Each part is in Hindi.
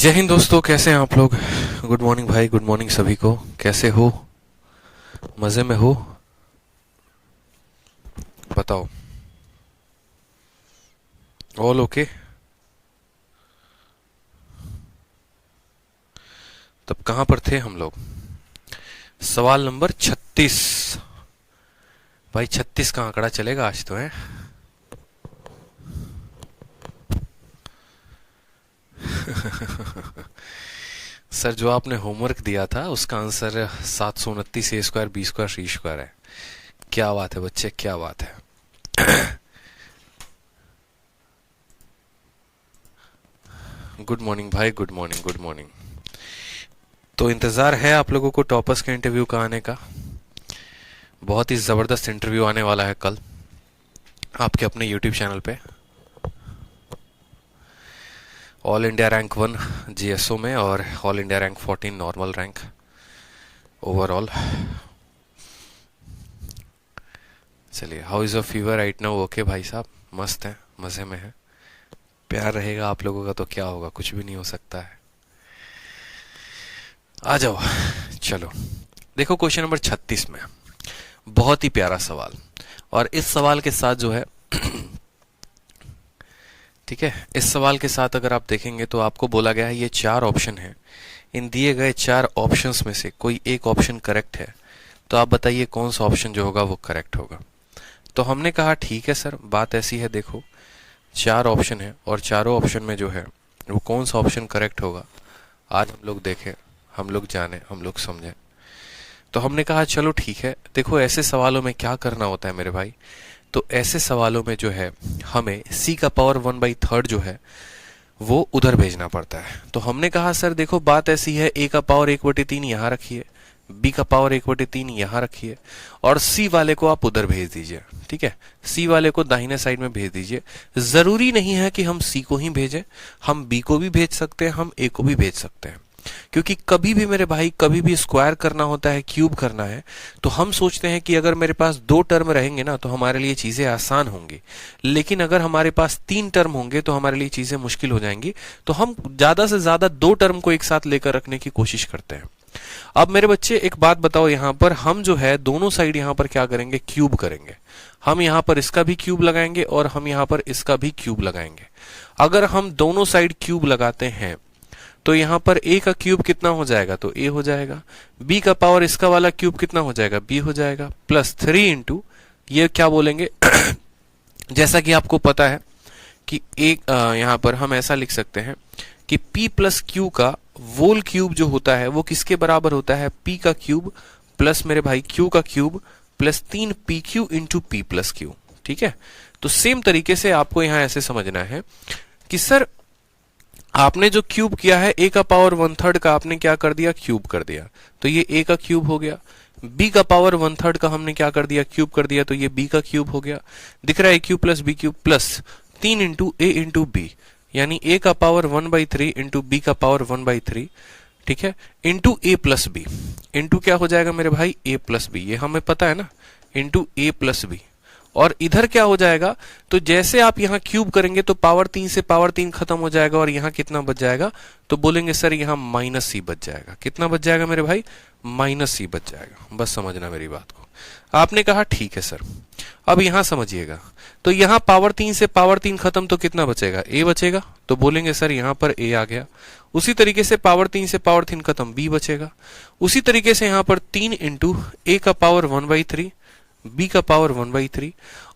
जय हिंद दोस्तों, कैसे हैं आप लोग। गुड मॉर्निंग भाई, गुड मॉर्निंग सभी को। कैसे हो? मजे में हो? बताओ। All okay? तब कहां पर थे हम लोग? सवाल नंबर 36। भाई 36 का आंकड़ा चलेगा आज तो है। सर, जो आपने होमवर्क दिया था उसका आंसर 729 ए square B square C square है। क्या बात है बच्चे, क्या बात है। गुड मॉर्निंग भाई, गुड मॉर्निंग, गुड मॉर्निंग। तो इंतजार है आप लोगों को टॉपर्स के इंटरव्यू का आने का। बहुत ही जबरदस्त इंटरव्यू आने वाला है कल आपके अपने यूट्यूब चैनल पे। ऑल इंडिया रैंक 1 जीएसओ में और all India rank 14 normal rank overall. चलिए, how is a fever right now? Okay भाई साहब, मस्त है, मजे में है। प्यार रहेगा आप लोगों का तो क्या होगा, कुछ भी नहीं हो सकता है। आ जाओ। चलो देखो, क्वेश्चन नंबर 36 में बहुत ही प्यारा सवाल, और इस सवाल के साथ जो है ठीक है, इस सवाल के साथ अगर आप देखेंगे तो आपको बोला गया है ये 4 ऑप्शन है। इन दिए गए 4 ऑप्शंस में से कोई एक ऑप्शन करेक्ट है, तो आप बताइए कौन सा ऑप्शन जो होगा वो करेक्ट होगा। तो हमने कहा ठीक है सर, बात ऐसी है, देखो 4 ऑप्शन है और चारों ऑप्शन में जो है वो कौन सा ऑप्शन करेक्ट होगा आज हम लोग देखें, हम लोग जाने, हम लोग समझें। तो हमने कहा चलो ठीक है। देखो ऐसे सवालों में क्या करना होता है मेरे भाई, तो ऐसे सवालों में जो है हमें c का पावर 1/3 जो है वो उधर भेजना पड़ता है। तो हमने कहा सर देखो बात ऐसी है, a का पावर 1/3 यहाँ रखिए, b का पावर 1/3 यहाँ रखिए, और c वाले को आप उधर भेज दीजिए। ठीक है, c वाले को दाहिने साइड में भेज दीजिए। जरूरी नहीं है कि हम c को ही भेजें, हम b को भी भेज सकते हैं, हम a को भी भेज सकते हैं। क्योंकि कभी भी मेरे भाई, कभी भी स्क्वायर करना होता है, क्यूब करना है, तो हम सोचते हैं कि अगर मेरे पास 2 टर्म रहेंगे ना तो हमारे लिए चीजें आसान होंगी, लेकिन अगर हमारे पास 3 टर्म होंगे तो हमारे लिए चीजें मुश्किल हो जाएंगी। तो हम ज्यादा से ज्यादा 2 टर्म को एक साथ लेकर रखने की कोशिश करते हैं। अब मेरे बच्चे एक बात बताओ, यहां पर हम जो है दोनों साइड यहां पर क्या करेंगे, क्यूब करेंगे। हम यहां पर इसका भी क्यूब लगाएंगे और हम यहां पर इसका भी क्यूब लगाएंगे। अगर हम दोनों साइड क्यूब लगाते हैं तो यहां पर a का क्यूब कितना हो जाएगा, तो a हो जाएगा। b का पावर इसका वाला क्यूब कितना हो जाएगा, b हो जाएगा, प्लस 3 इंटू ये क्या बोलेंगे जैसा कि आपको पता है कि एक यहां पर हम ऐसा लिख सकते हैं कि p प्लस क्यू का वोल क्यूब जो होता है वो किसके बराबर होता है, p का क्यूब प्लस मेरे भाई q का cube plus 3pq into p plus Q. ठीक है, तो सेम तरीके से आपको यहां ऐसे समझना है कि सर आपने जो क्यूब किया है a का पावर 1/3 का आपने क्या कर दिया, क्यूब कर दिया, तो ये a का क्यूब हो गया। b का पावर 1/3 का हमने क्या कर दिया, क्यूब कर दिया, तो ये b का क्यूब हो गया। दिख रहा है a cube plus b cube plus 3 into a into b, यानी a का पावर 1/3 इंटू b का पावर 1/3, ठीक है, into a plus b। Into क्या हो जाएगा मेरे भाई, a प्लस b, ये हमें पता है ना, इंटू a प्लस b। और इधर क्या हो जाएगा, तो जैसे आप यहां क्यूब करेंगे तो पावर 3 से पावर 3 खत्म हो जाएगा और यहां कितना बच जाएगा, तो बोलेंगे सर यहां माइनस सी बच जाएगा। कितना बच जाएगा मेरे भाई, माइनस सी बच जाएगा। बस समझना मेरी बात को। आपने कहा ठीक है सर, अब यहां समझिएगा, तो यहां पावर 3 से पावर 3 खत्म तो कितना बचेगा, a बचेगा, तो बोलेंगे सर यहां पर a आ गया। उसी तरीके से पावर 3 से पावर 3 खत्म, b बचेगा। उसी तरीके से यहां पर 3 इंटू a का पावर 1/3, b का पावर 1/3,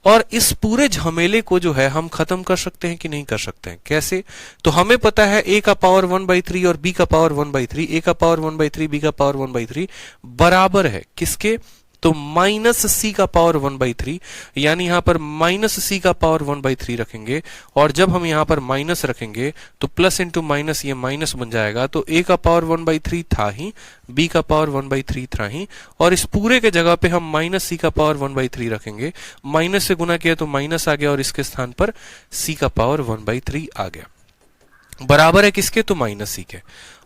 और इस पूरे झमेले को जो है हम खत्म कर सकते हैं कि नहीं कर सकते हैं, कैसे, तो हमें पता है a का पावर 1/3 और b का पावर 1/3, a का पावर 1/3 b का पावर 1/3 बराबर है किसके, तो माइनस c का पावर 1/3, यानी यहां पर माइनस c का पावर 1/3 रखेंगे, और जब हम यहां पर माइनस रखेंगे तो प्लस इंटू माइनस ये माइनस बन जाएगा, तो a का पावर 1/3 था ही, b का पावर 1/3 था ही, और इस पूरे के जगह पे हम माइनस c का पावर 1/3 रखेंगे। माइनस से गुना किया तो माइनस आ गया और इसके स्थान पर c का पावर 1/3 आ गया। बराबर है किसके, तो माइनस सी के।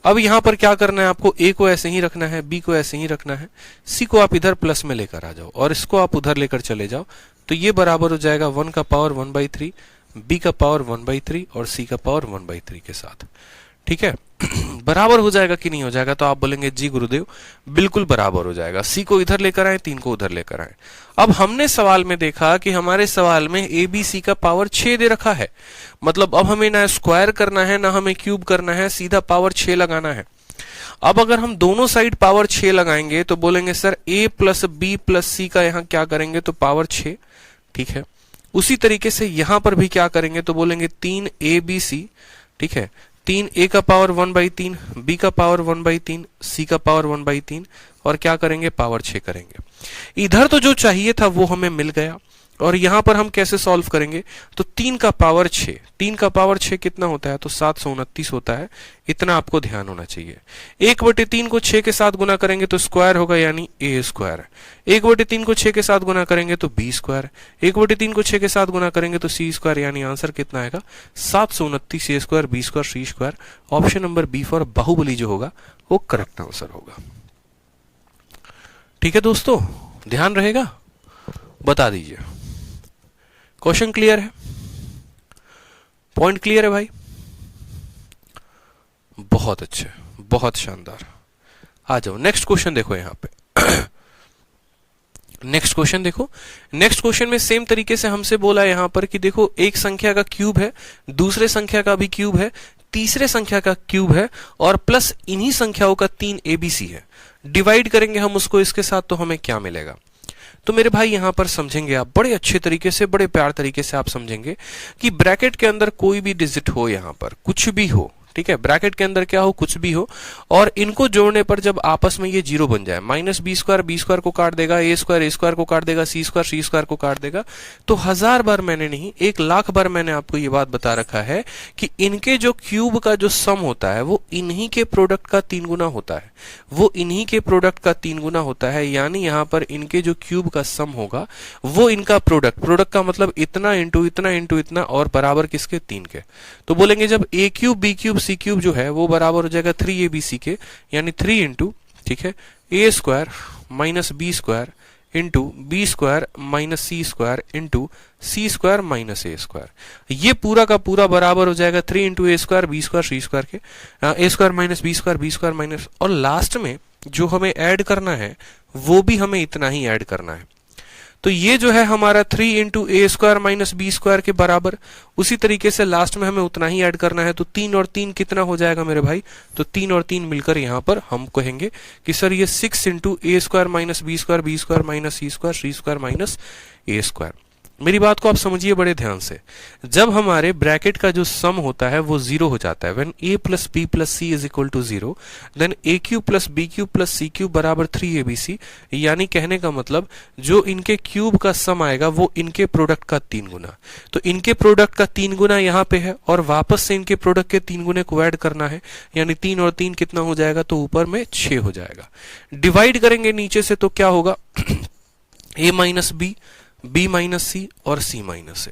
अब यहां पर क्या करना है आपको, a को ऐसे ही रखना है, b को ऐसे ही रखना है, c को आप इधर प्लस में लेकर आ जाओ और इसको आप उधर लेकर चले जाओ, तो ये बराबर हो जाएगा 1 का पावर 1/3, b का पावर 1/3 और c का पावर 1/3 के साथ। ठीक है। बराबर हो जाएगा कि नहीं हो जाएगा? तो आप बोलेंगे जी गुरुदेव बिल्कुल बराबर हो जाएगा। सी को इधर लेकर आए, 3 को उधर लेकर आए। अब हमने सवाल में देखा कि हमारे सवाल में ए बी सी का पावर 6 दे रखा है, मतलब अब हमें ना स्क्वायर करना है ना हमें क्यूब करना है, सीधा पावर 6 लगाना है। अब अगर हम दोनों साइड पावर 6 लगाएंगे तो बोलेंगे sir a plus B plus C का यहां क्या करेंगे तो पावर 6, ठीक है। उसी तरीके से यहां पर भी क्या करेंगे तो बोलेंगे 3abc, ठीक है। 3a का पावर 1/3, b का पावर 1/3, c का पावर 1/3 और क्या करेंगे पावर 6 करेंगे। इधर तो जो चाहिए था वो हमें मिल गया। और यहां पर हम कैसे सॉल्व करेंगे तो 3 का पावर 6, 3 का पावर 6 कितना होता है तो 729 होता है। इतना आपको ध्यान होना चाहिए। 1/3 को 6 के साथ गुना करेंगे तो स्क्वायर होगा यानी a स्क्वायर। 1/3 को 6 के साथ गुना करेंगे तो b स्क्वायर। 1/3 को 6 के साथ गुना करेंगे तो c स्क्वायर, यानी आंसर कितना आएगा 729 a square b square c square. Option number B for Baahubali जो होगा वो करेक्ट आंसर होगा। ठीक है दोस्तों, ध्यान रहेगा, बता दीजिए। क्वेश्चन क्लियर है? पॉइंट क्लियर है भाई? बहुत अच्छे, बहुत शानदार। आ जाओ नेक्स्ट क्वेश्चन देखो यहां पे। नेक्स्ट क्वेश्चन देखो। नेक्स्ट क्वेश्चन में सेम तरीके से हमसे बोला यहां पर कि देखो एक संख्या का क्यूब है, दूसरे संख्या का भी क्यूब है, तीसरे संख्या का क्यूब है और प्लस इन्हीं संख्याओं का 3 एबीसी है। डिवाइड करेंगे हम उसको इसके साथ तो हमें क्या मिलेगा? तो मेरे भाई यहां पर समझेंगे आप बड़े अच्छे तरीके से, बड़े प्यार तरीके से आप समझेंगे कि ब्रैकेट के अंदर कोई भी डिजिट हो, यहां पर कुछ भी हो, ठीक है, ब्रैकेट के अंदर क्या हो कुछ भी हो, और इनको जोड़ने पर जब आपस में ये जीरो बन जाए, माइनस बी स्क्वायर को काट देगा, ए स्क्वायर को काट देगा, सी स्क्वायर को काट देगा। तो 1000 बार मैंने नहीं 1,00,000 बार मैंने आपको ये बात बता रखा है कि इनके जो क्यूब का जो सम होता है वो इन्हीं के प्रोडक्ट का 3 गुना होता है, वो इन्हीं के प्रोडक्ट का 3 गुना होता है। यानी यहां पर इनके जो क्यूब का सम होगा वो इनका प्रोडक्ट का मतलब इतना इंटू इतना इंटू इतना और बराबर किसके 3 के। तो बोलेंगे जब ए cube B cube C cube जो है वो बराबर हो जाएगा 3abc के, यानी 3 इंटू, ठीक है, a square minus B square into B square minus C square into C square minus A square. ये पूरा का पूरा बराबर हो जाएगा 3 into A square B square C square के, A square minus B square minus, और लास्ट में जो हमें ऐड करना है वो भी हमें इतना ही ऐड करना है। तो ये जो है हमारा 3 into A square minus B square के बराबर। उसी तरीके से लास्ट में हमें उतना ही ऐड करना है। तो 3 और 3 कितना हो जाएगा मेरे भाई? तो 3 और 3 मिलकर यहां पर हम कहेंगे कि सर ये 6 into A square minus B square minus C square minus A square. मेरी बात को आप समझिए बड़े ध्यान से। जब हमारे ब्रैकेट का जो सम होता है वो 0 हो जाता है, when a plus B plus C is equal to 0, then a cube plus B cube plus C cube बराबर 3abc। यानी कहने का मतलब जो इनके क्यूब का सम आएगा वो इनके प्रोडक्ट का 3 गुना। तो इनके प्रोडक्ट का 3 गुना यहाँ पे है और वापस से इनके प्रोडक्ट के 3 गुने को ऐड करना है, यानी 3 और 3 कितना हो जाएगा? तो ऊपर में 6 हो जाएगा। डिवाइड करेंगे नीचे से तो क्या होगा? a minus B, b minus C और c माइनस ए।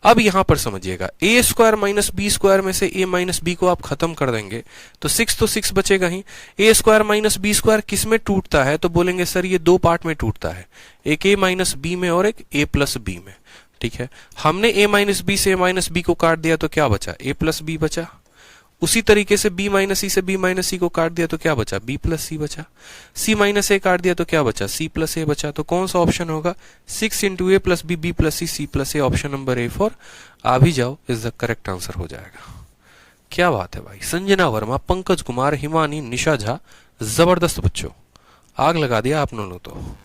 अब यहां पर समझिएगा, a square minus B square में से a माइनस बी को आप खत्म कर देंगे तो 6 तो 6 बचेगा ही। a square minus B square किस में टूटता है? तो बोलेंगे सर ये 2 पार्ट में टूटता है, एक a माइनस बी में और एक a प्लस बी में, ठीक है। हमने a माइनस बी से a माइनस बी को काट दिया तो क्या बचा? a प्लस बी बचा। उसी तरीके से b माइनस सी से b माइनस सी को काट दिया तो क्या बचा? b प्लस सी बचा। c माइनस ए काट दिया तो क्या बचा? c प्लस ए बचा। तो कौन सा ऑप्शन होगा? 6 into A plus B plus C plus A. Option number A for आ भी जाओ इज द करेक्ट आंसर हो जाएगा। क्या बात है भाई। संजना वर्मा, पंकज कुमार, हिमानी, निशा झा, जबरदस्त बच्चों, आग लगा दिया आप लोगों तो,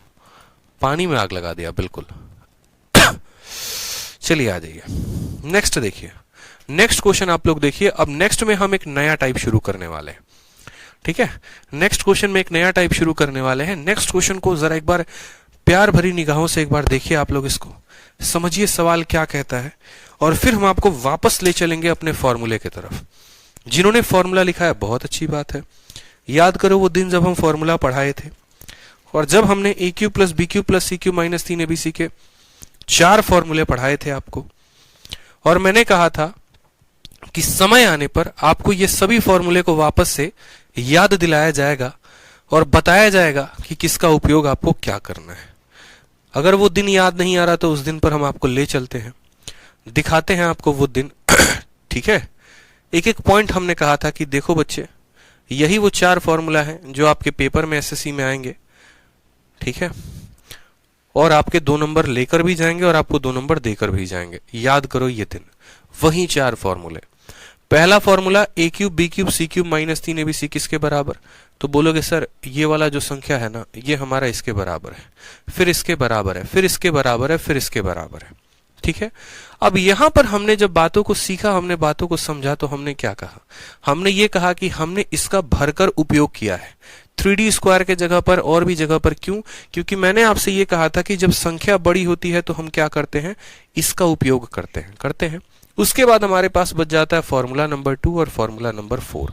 पानी में आग लगा दिया बिल्कुल। चलिए आ जाइए नेक्स्ट देखिए। नेक्स्ट क्वेश्चन आप लोग देखिए। अब नेक्स्ट में हम एक नया टाइप शुरू करने वाले हैं, ठीक है। नेक्स्ट क्वेश्चन में एक नया टाइप शुरू करने वाले हैं। नेक्स्ट क्वेश्चन को जरा एक बार प्यार भरी निगाहों से एक बार देखिए आप लोग, इसको समझिए सवाल क्या कहता है, और फिर हम आपको वापस ले चलेंगे अपने फॉर्मूले की तरफ। जिन्होंने फॉर्मूला लिखा है बहुत अच्छी बात है, याद करो वो दिन जब हम फॉर्मूला पढ़ाए थे और जब हमने A cube plus B cube plus C cube minus 3abc के 4 फॉर्मूले पढ़ाए थे आपको, और मैंने कहा था कि समय आने पर आपको ये सभी फॉर्मूले को वापस से याद दिलाया जाएगा और बताया जाएगा कि किसका उपयोग आपको क्या करना है। अगर वो दिन याद नहीं आ रहा तो उस दिन पर हम आपको ले चलते हैं, दिखाते हैं आपको वो दिन। ठीक है, एक एक पॉइंट हमने कहा था कि देखो बच्चे, यही वो 4 फॉर्मूला हैं जो आपके पेपर में एसएससी में आएंगे, ठीक है, और आपके 2 नंबर लेकर भी जाएंगे और आपको 2 नंबर देकर भी जाएंगे। याद करो ये दिन, वही 4 फॉर्मूले। पहला फॉर्मूला ए cube B cube C cube minus 3abc किसके बराबर? तो बोलोगे सर ये वाला जो संख्या है ना, ये हमारा इसके बराबर है, फिर इसके बराबर है, फिर इसके बराबर है, फिर इसके बराबर है, ठीक है। अब यहां पर हमने जब बातों को सीखा, हमने बातों को समझा, तो हमने क्या कहा? हमने ये कहा कि हमने इसका भरकर उपयोग किया है 3D स्क्वायर के जगह पर और भी जगह पर। क्यों? क्योंकि मैंने आपसे ये कहा था कि जब संख्या बड़ी होती है तो हम क्या करते हैं? इसका उपयोग करते हैं। उसके बाद हमारे पास बच जाता है फॉर्मूला नंबर 2 और फॉर्मूला नंबर 4।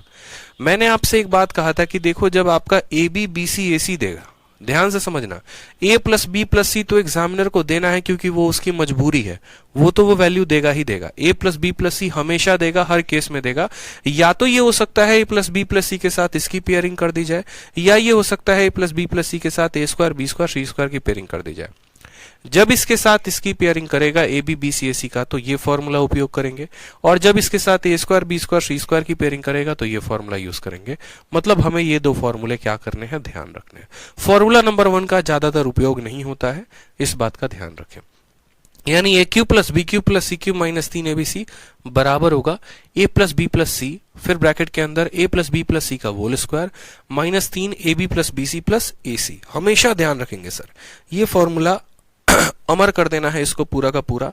मैंने आपसे एक बात कहा था कि देखो, जब आपका ए बी बी सी ए सी देगा, ध्यान से समझना, a प्लस बी प्लस सी तो एग्जामिनर को देना है क्योंकि वो उसकी मजबूरी है, वो तो वो वैल्यू देगा ही देगा। a प्लस बी प्लस सी हमेशा देगा, हर केस में देगा। या तो ये हो सकता है a plus B plus C के साथ इसकी पेयरिंग कर दी जाए, या ये हो सकता है a plus B plus C के साथ a square B square C square की पेयरिंग कर दी जाए। जब इसके साथ इसकी पेयरिंग करेगा ए बी बी सी ए सी का, तो ये फॉर्मूला उपयोग करेंगे, और जब इसके साथ ए square B square C square की पेयरिंग करेगा तो ये फॉर्मूला यूज करेंगे। मतलब हमें ये 2 फॉर्मूले क्या करने हैं? ध्यान रखने हैं। फॉर्मूला नंबर 1 का ज्यादातर उपयोग नहीं होता है, इस बात का ध्यान रखें। यानी A cube plus B cube plus C cube minus 3abc बराबर होगा A plus B plus C, फिर ब्रैकेट के अंदर A plus B plus C का whole square minus 3ab plus B C plus A C. हमेशा ध्यान रखेंगे सर, ये फॉर्मूला अमर कर देना है इसको, पूरा का पूरा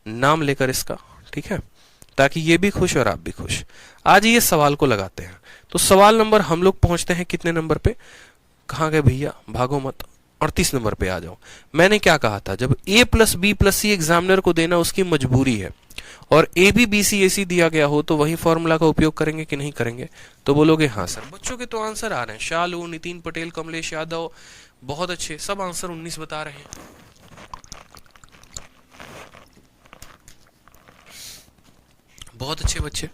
नाम लेकर इसका, ठीक है, ताकि ये भी खुश और आप भी खुश। आज ये सवाल को लगाते हैं। तो सवाल नंबर हम लोग पहुंचते हैं कितने नंबर पे? कहां गए भैया, भागो मत, 38 नंबर पे आ जाओ। मैंने क्या कहा था? जब a plus B plus C examiner को देना उसकी मजबूरी है, और ए बी बी सी ए सी दिया गया हो, तो वही फॉर्मूला का उपयोग करेंगे कि नहीं करेंगे? तो बोलोगे हाँ सर। बच्चों के तो आंसर आ रहे हैं, शालू, नितिन पटेल, कमलेश यादव, बहुत अच्छे, सब आंसर 19 बता रहे हैं। बहुत अच्छे बच्चे।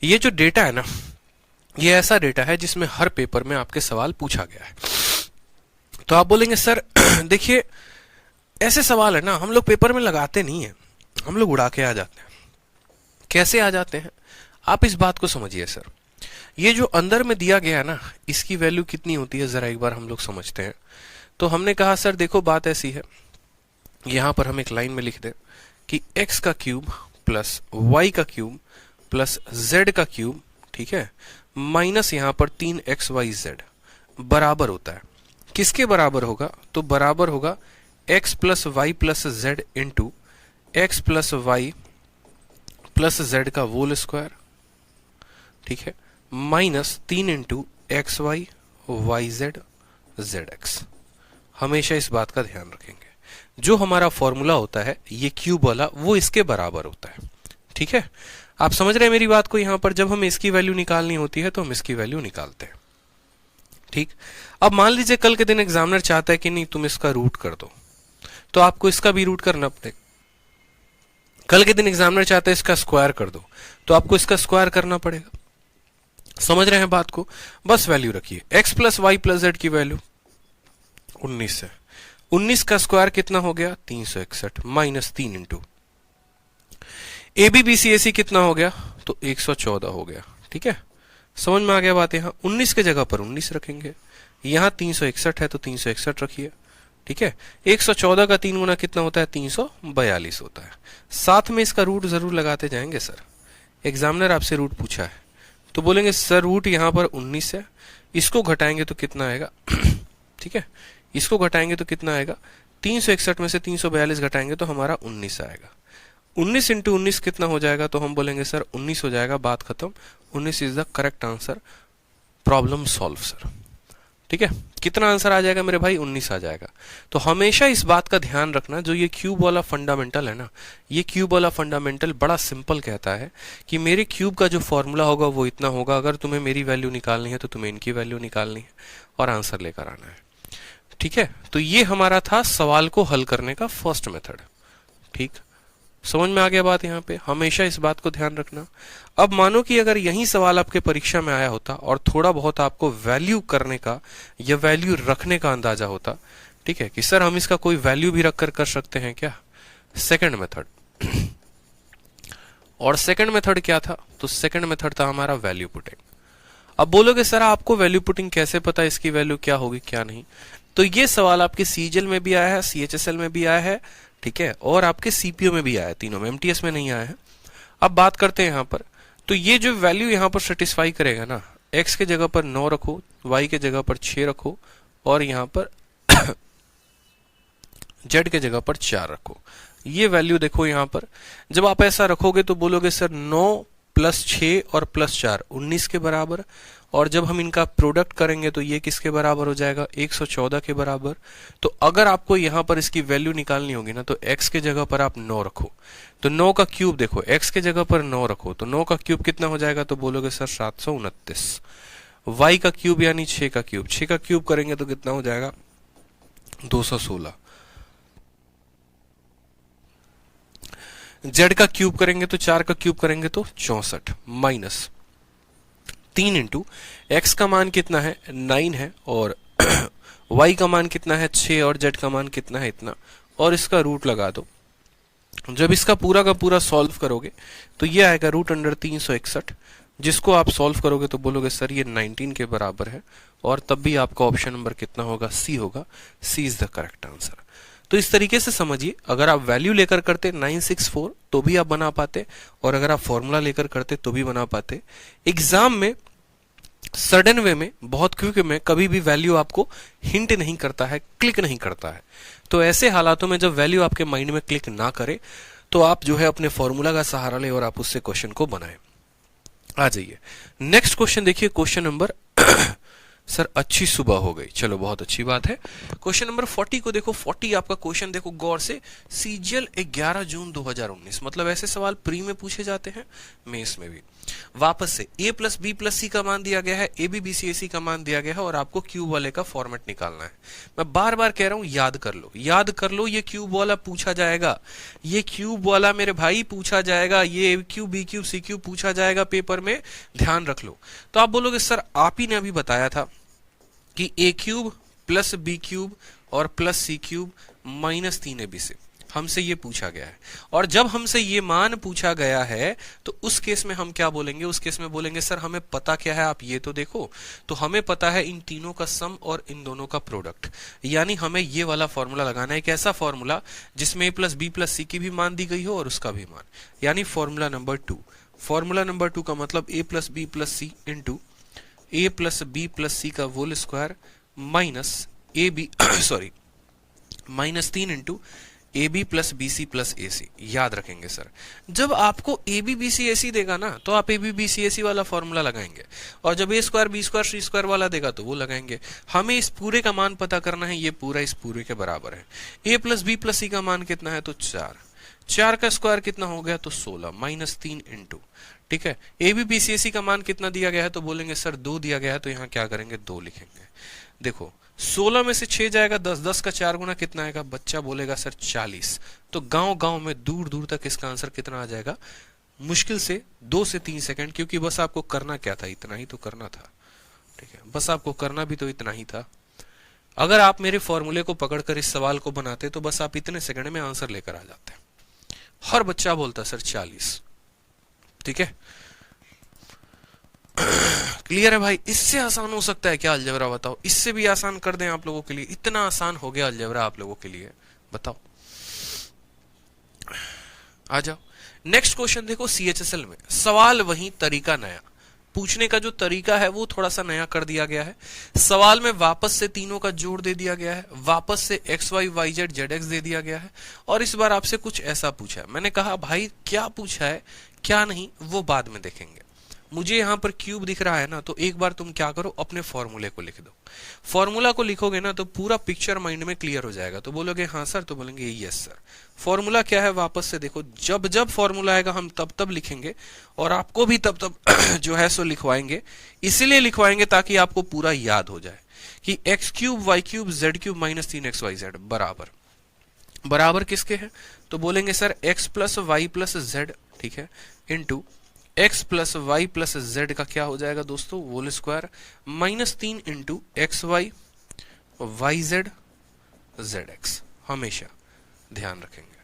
ये जो डेटा है ना, ये ऐसा डेटा है जिसमें हर पेपर में आपके सवाल पूछा गया है। तो आप बोलेंगे सर देखिए, ऐसे सवाल है ना, हम लोग पेपर में लगाते नहीं है, हम लोग उड़ा के आ जाते हैं। कैसे आ जाते हैं? आप इस बात को समझिए सर, ये जो अंदर में दिया गया है ना, इसकी वैल्यू कितनी होती है जरा एक बार हम लोग समझते हैं। तो हमने कहा सर देखो बात ऐसी है, यहां पर हम एक लाइन में लिख दें कि x का क्यूब प्लस y का क्यूब प्लस z का क्यूब, ठीक है, माइनस यहां पर 3xyz बराबर होता है, किसके बराबर होगा? तो बराबर होगा x plus Y plus Z into X plus Y plus Z का होल स्क्वायर, ठीक है, minus 3 into X Y Y Z Z X. हमेशा इस बात का ध्यान रखेंगे, जो हमारा फॉर्मूला होता है ये क्यूब वाला, वो इसके बराबर होता है, ठीक है। आप समझ रहे हैं मेरी बात को? यहां पर जब हमें इसकी वैल्यू निकालनी होती है तो हम इसकी वैल्यू निकालते हैं, ठीक। अब मान लीजिए कल के दिन एग्जामिनर चाहता है कि नहीं तुम इसका रूट कर दो, तो आपको इसका भी रूट करना पड़ेगा। कल के दिन एग्जामिनर चाहता है इसका स्क्वायर कर दो, तो आपको इसका स्क्वायर करना पड़ेगा। समझ रहे हैं बात को? बस वैल्यू रखिए, x plus Y plus Z की वैल्यू 19 है, 19 का स्क्वायर कितना हो गया? 361 minus 3 into A B B C A C कितना हो गया? तो 114 हो गया, ठीक है। समझ में आ गया बात? यहां 19 के जगह पर 19 रखेंगे, यहां 361 है तो 361 रखिए, ठीक है। 114 का 3 गुना कितना होता है? 342 होता है। साथ में इसका रूट जरूर लगाते जाएंगे सर, एग्जामिनर आपसे रूट पूछा है तो बोलेंगे सर रूट यहां पर 19 है, इसको घटाएंगे तो कितना आएगा? ठीक है, इसको घटाएंगे तो कितना आएगा? 361 में से 342 घटाएंगे तो हमारा 19 आएगा। 19 इंटू 19 कितना हो जाएगा? तो हम बोलेंगे सर 19 हो जाएगा, बात खत्म। 19 is the correct answer, problem solve sir, ठीक है। कितना आंसर आ जाएगा मेरे भाई? 19 आ जाएगा। तो हमेशा इस बात का ध्यान रखना, जो ये क्यूब वाला फंडामेंटल है ना, ये क्यूब वाला फंडामेंटल बड़ा सिंपल कहता है कि मेरे क्यूब का जो फॉर्मूला होगा वो इतना होगा, अगर तुम्हें मेरी वैल्यू निकालनी है तो तुम्हें इनकी वैल्यू निकालनी है और आंसर लेकर आना है, ठीक है। तो ये हमारा था सवाल को हल करने का फर्स्ट मेथड, ठीक। समझ में आ गया बात? यहाँ पे हमेशा इस बात को ध्यान रखना। अब मानो कि अगर यही सवाल आपके परीक्षा में आया होता और थोड़ा बहुत आपको वैल्यू करने का या वैल्यू रखने का अंदाजा होता, ठीक है, कि सर हम इसका कोई वैल्यू भी रखकर कर सकते हैं क्या? सेकंड मेथड, और सेकंड मेथड क्या था? तो सेकंड मेथड था हमारा वैल्यू पुटिंग। अब बोलोगे सर आपको वैल्यू पुटिंग कैसे पता, इसकी वैल्यू क्या होगी क्या नहीं? तो ये सवाल आपके सीजीएल में भी आया है, सीएचएसएल में भी आया है, ठीक है, और आपके सीपीओ में भी आया है, तीनों में, एमटीएस में नहीं आया है। अब बात करते हैं यहां पर, तो ये जो वैल्यू यहां पर सेटिस्फाई करेगा ना, x के जगह पर 9 रखो, y के जगह पर 6 रखो, और यहां पर z के जगह पर 4 रखो। ये वैल्यू देखो यहां पर, जब आप ऐसा रखोगे तो बोलोगे सर 9 प्लस 6 और प्लस 4 19 के बराबर, और जब हम इनका प्रोडक्ट करेंगे तो ये किसके बराबर हो जाएगा? 114 के बराबर। तो अगर आपको यहां पर इसकी वैल्यू निकालनी होगी ना, तो x के जगह पर आप 9 रखो, तो 9 का क्यूब देखो, x के जगह पर 9 रखो तो 9 का क्यूब कितना हो जाएगा? तो बोलोगे सर 729। y का क्यूब यानी 6 का क्यूब, 6 का क्यूब करेंगे तो कितना हो जाएगा? 216। z का क्यूब करेंगे तो 4 का क्यूब करेंगे तो 64, माइनस 3 इंटू एक्स का मान कितना है? 9 है, और y का मान कितना है? 6, और z का मान कितना है? इतना, और इसका रूट लगा दो। जब इसका पूरा का पूरा सॉल्व करोगे तो ये आएगा √361, जिसको आप सॉल्व करोगे तो बोलोगे सर ये 19 के बराबर है, और तब भी आपका ऑप्शन नंबर कितना होगा? सी होगा। सी इज द करेक्ट आंसर। तो इस तरीके से समझिए, अगर आप वैल्यू लेकर करते 964 तो भी आप बना पाते, और अगर आप फॉर्मूला लेकर करते तो भी बना पाते। एग्जाम में सडन वे में, बहुत क्विक में कभी भी वैल्यू आपको हिंट नहीं करता है, क्लिक नहीं करता है। तो ऐसे हालातों में जब वैल्यू आपके माइंड में क्लिक ना करे तो आप जो है अपने फॉर्मूला का सहारा ले और आप उससे क्वेश्चन को बनाएं। आ जाइए नेक्स्ट क्वेश्चन देखिए, क्वेश्चन नंबर सर अच्छी सुबह हो गई, चलो बहुत अच्छी बात है। क्वेश्चन नंबर 40 को देखो, 40 आपका क्वेश्चन देखो गौर से, सीजीएल 11 जून 2019, मतलब ऐसे सवाल प्री में पूछे जाते हैं, मेंस में भी। वापस से a plus B plus C का मान दिया गया है, A B B C A सी का मान दिया गया है, और आपको क्यूब वाले का फॉर्मेट निकालना है। मैं बार बार कह रहा हूं याद कर लो, याद कर लो, ये क्यूब वाला पूछा जाएगा, ये क्यूब वाला मेरे भाई पूछा जाएगा, ये cube B cube C cube पूछा जाएगा पेपर में, ध्यान रख लो। तो आप बोलोगे सर आप ही ने अभी बताया था कि A cube plus B cube और plus C cube minus 3ab से हमसे ये पूछा गया है, और जब हमसे ये मान पूछा गया है तो उस केस में हम क्या बोलेंगे? उस केस में बोलेंगे सर हमें पता क्या है, आप ये तो देखो। तो हमें पता है इन तीनों का सम और इन दोनों का प्रोडक्ट, यानी हमें ये वाला फॉर्मूला लगाना है, एक ऐसा फॉर्मूला जिसमें a प्लस बी प्लस सी की भी मान दी गई हो और उसका भी मान, यानी फॉर्मूला नंबर 2। फॉर्मूला नंबर 2 का मतलब a plus B plus C into a plus B plus C का whole square minus A B sorry minus 3 into A B plus B C plus A C. याद रखेंगे सर, जब आपको ए बी बी सी ए सी देगा ना तो आप ए बी बी सी ए सी वाला फॉर्मूला लगाएंगे, और जब ए square B square C square वाला देगा तो वो लगाएंगे। हमें इस पूरे का मान पता करना है, ये पूरा इस पूरे के बराबर है। A plus B plus C का मान कितना है? तो 4, 4 का स्क्वायर कितना हो गया? तो 16 माइनस 3 इंटू, ठीक है, A B B C A सी का मान कितना दिया गया है? तो बोलेंगे सर 2 दिया गया है, तो यहाँ क्या करेंगे? 2 लिखेंगे। देखो 16 में से 6 जाएगा 10, 10 का 4 गुना कितना आएगा? बच्चा बोलेगा सर 40। तो गांव गांव में दूर दूर तक इसका आंसर कितना आ जाएगा? मुश्किल से 2 से 3 सेकंड, क्योंकि बस आपको करना क्या था? इतना ही तो करना था, ठीक है, बस आपको करना भी तो इतना ही था। अगर आप मेरे फॉर्मूले को पकड़कर इस सवाल को बनाते तो बस आप इतने सेकंड में आंसर लेकर आ जाते। हर बच्चा बोलता सर 40, ठीक है, क्लियर है भाई? इससे आसान हो सकता है क्या अलजेब्रा? बताओ, इससे भी आसान कर दें आप लोगों के लिए, इतना आसान हो गया अलजेब्रा आप लोगों के लिए, बताओ। आ जाओ नेक्स्ट क्वेश्चन देखो, सीएचएसएल में सवाल वही, तरीका नया, पूछने का जो तरीका है वो थोड़ा सा नया कर दिया गया है। सवाल में वापस से तीनों का जोड़ दे दिया गया है, वापस से X Y Y Z Z X दे दिया गया है, और इस बार आपसे कुछ ऐसा पूछा है। मैंने कहा भाई क्या पूछा है क्या नहीं वो बाद में देखेंगे, मुझे यहां पर क्यूब दिख रहा है ना, तो एक बार तुम क्या करो, अपने फॉर्मूले को लिख दो। फॉर्मूला को लिखोगे ना तो पूरा पिक्चर माइंड में क्लियर हो जाएगा। तो बोलोगे हाँ सर, तो बोलेंगे यस सर। फॉर्मूला क्या है वापस से देखो, जब जब फॉर्मूला आएगा हम तब तब लिखेंगे, और आपको भी तब तब जो है सो लिखवाएंगे। इसीलिए लिखवाएंगे ताकि आपको पूरा याद हो जाए कि X cube Y cube Z cube minus 3xyz बराबर, बराबर किसके है? तो बोलेंगे sir X plus Y plus Z, ठीक है, into x plus Y plus Z का क्या हो जाएगा दोस्तों? Whole square minus 3 into X Y Y Z Z X, हमेशा ध्यान रखेंगे,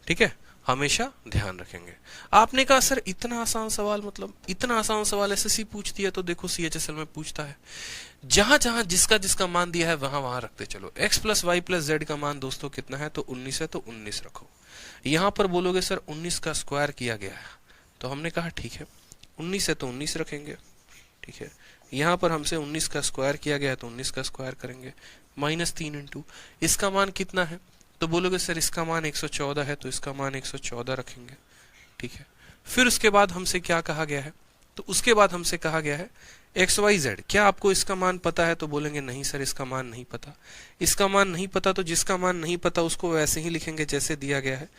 ठीक है। हमेशा ध्यान रखेंगे। आपने कहा सर इतना आसान सवाल, मतलब इतना आसान सवाल एसएससी पूछती है? तो देखो सीएचएसएल में पूछता है, जहां जहां जिसका जिसका मान दिया है वहां वहां रखते चलो। x plus Y plus Z का मान दोस्तों कितना है? तो 19 है, तो 19 रखो। यहां पर बोलोगे सर 19 का स्क्वायर किया गया है, तो हमने कहा ठीक है 19 है तो 19 रखेंगे, ठीक है। यहां पर हमसे 19 का स्क्वायर किया गया है तो 19 का स्क्वायर करेंगे, -3 इंटू इसका मान कितना है? तो बोलोगे सर इसका मान 114 है, तो इसका मान 114 रखेंगे, ठीक है। फिर उसके बाद हमसे क्या कहा गया है? तो उसके बाद हमसे कहा गया है एक्स वाई जेड, क्या आपको इसका मान पता है? तो बोलेंगे नहीं सर इसका मान नहीं पता। इसका मान नहीं पता तो जिसका मान नहीं पता उसको वैसे ही लिखेंगे जैसे दिया गया है,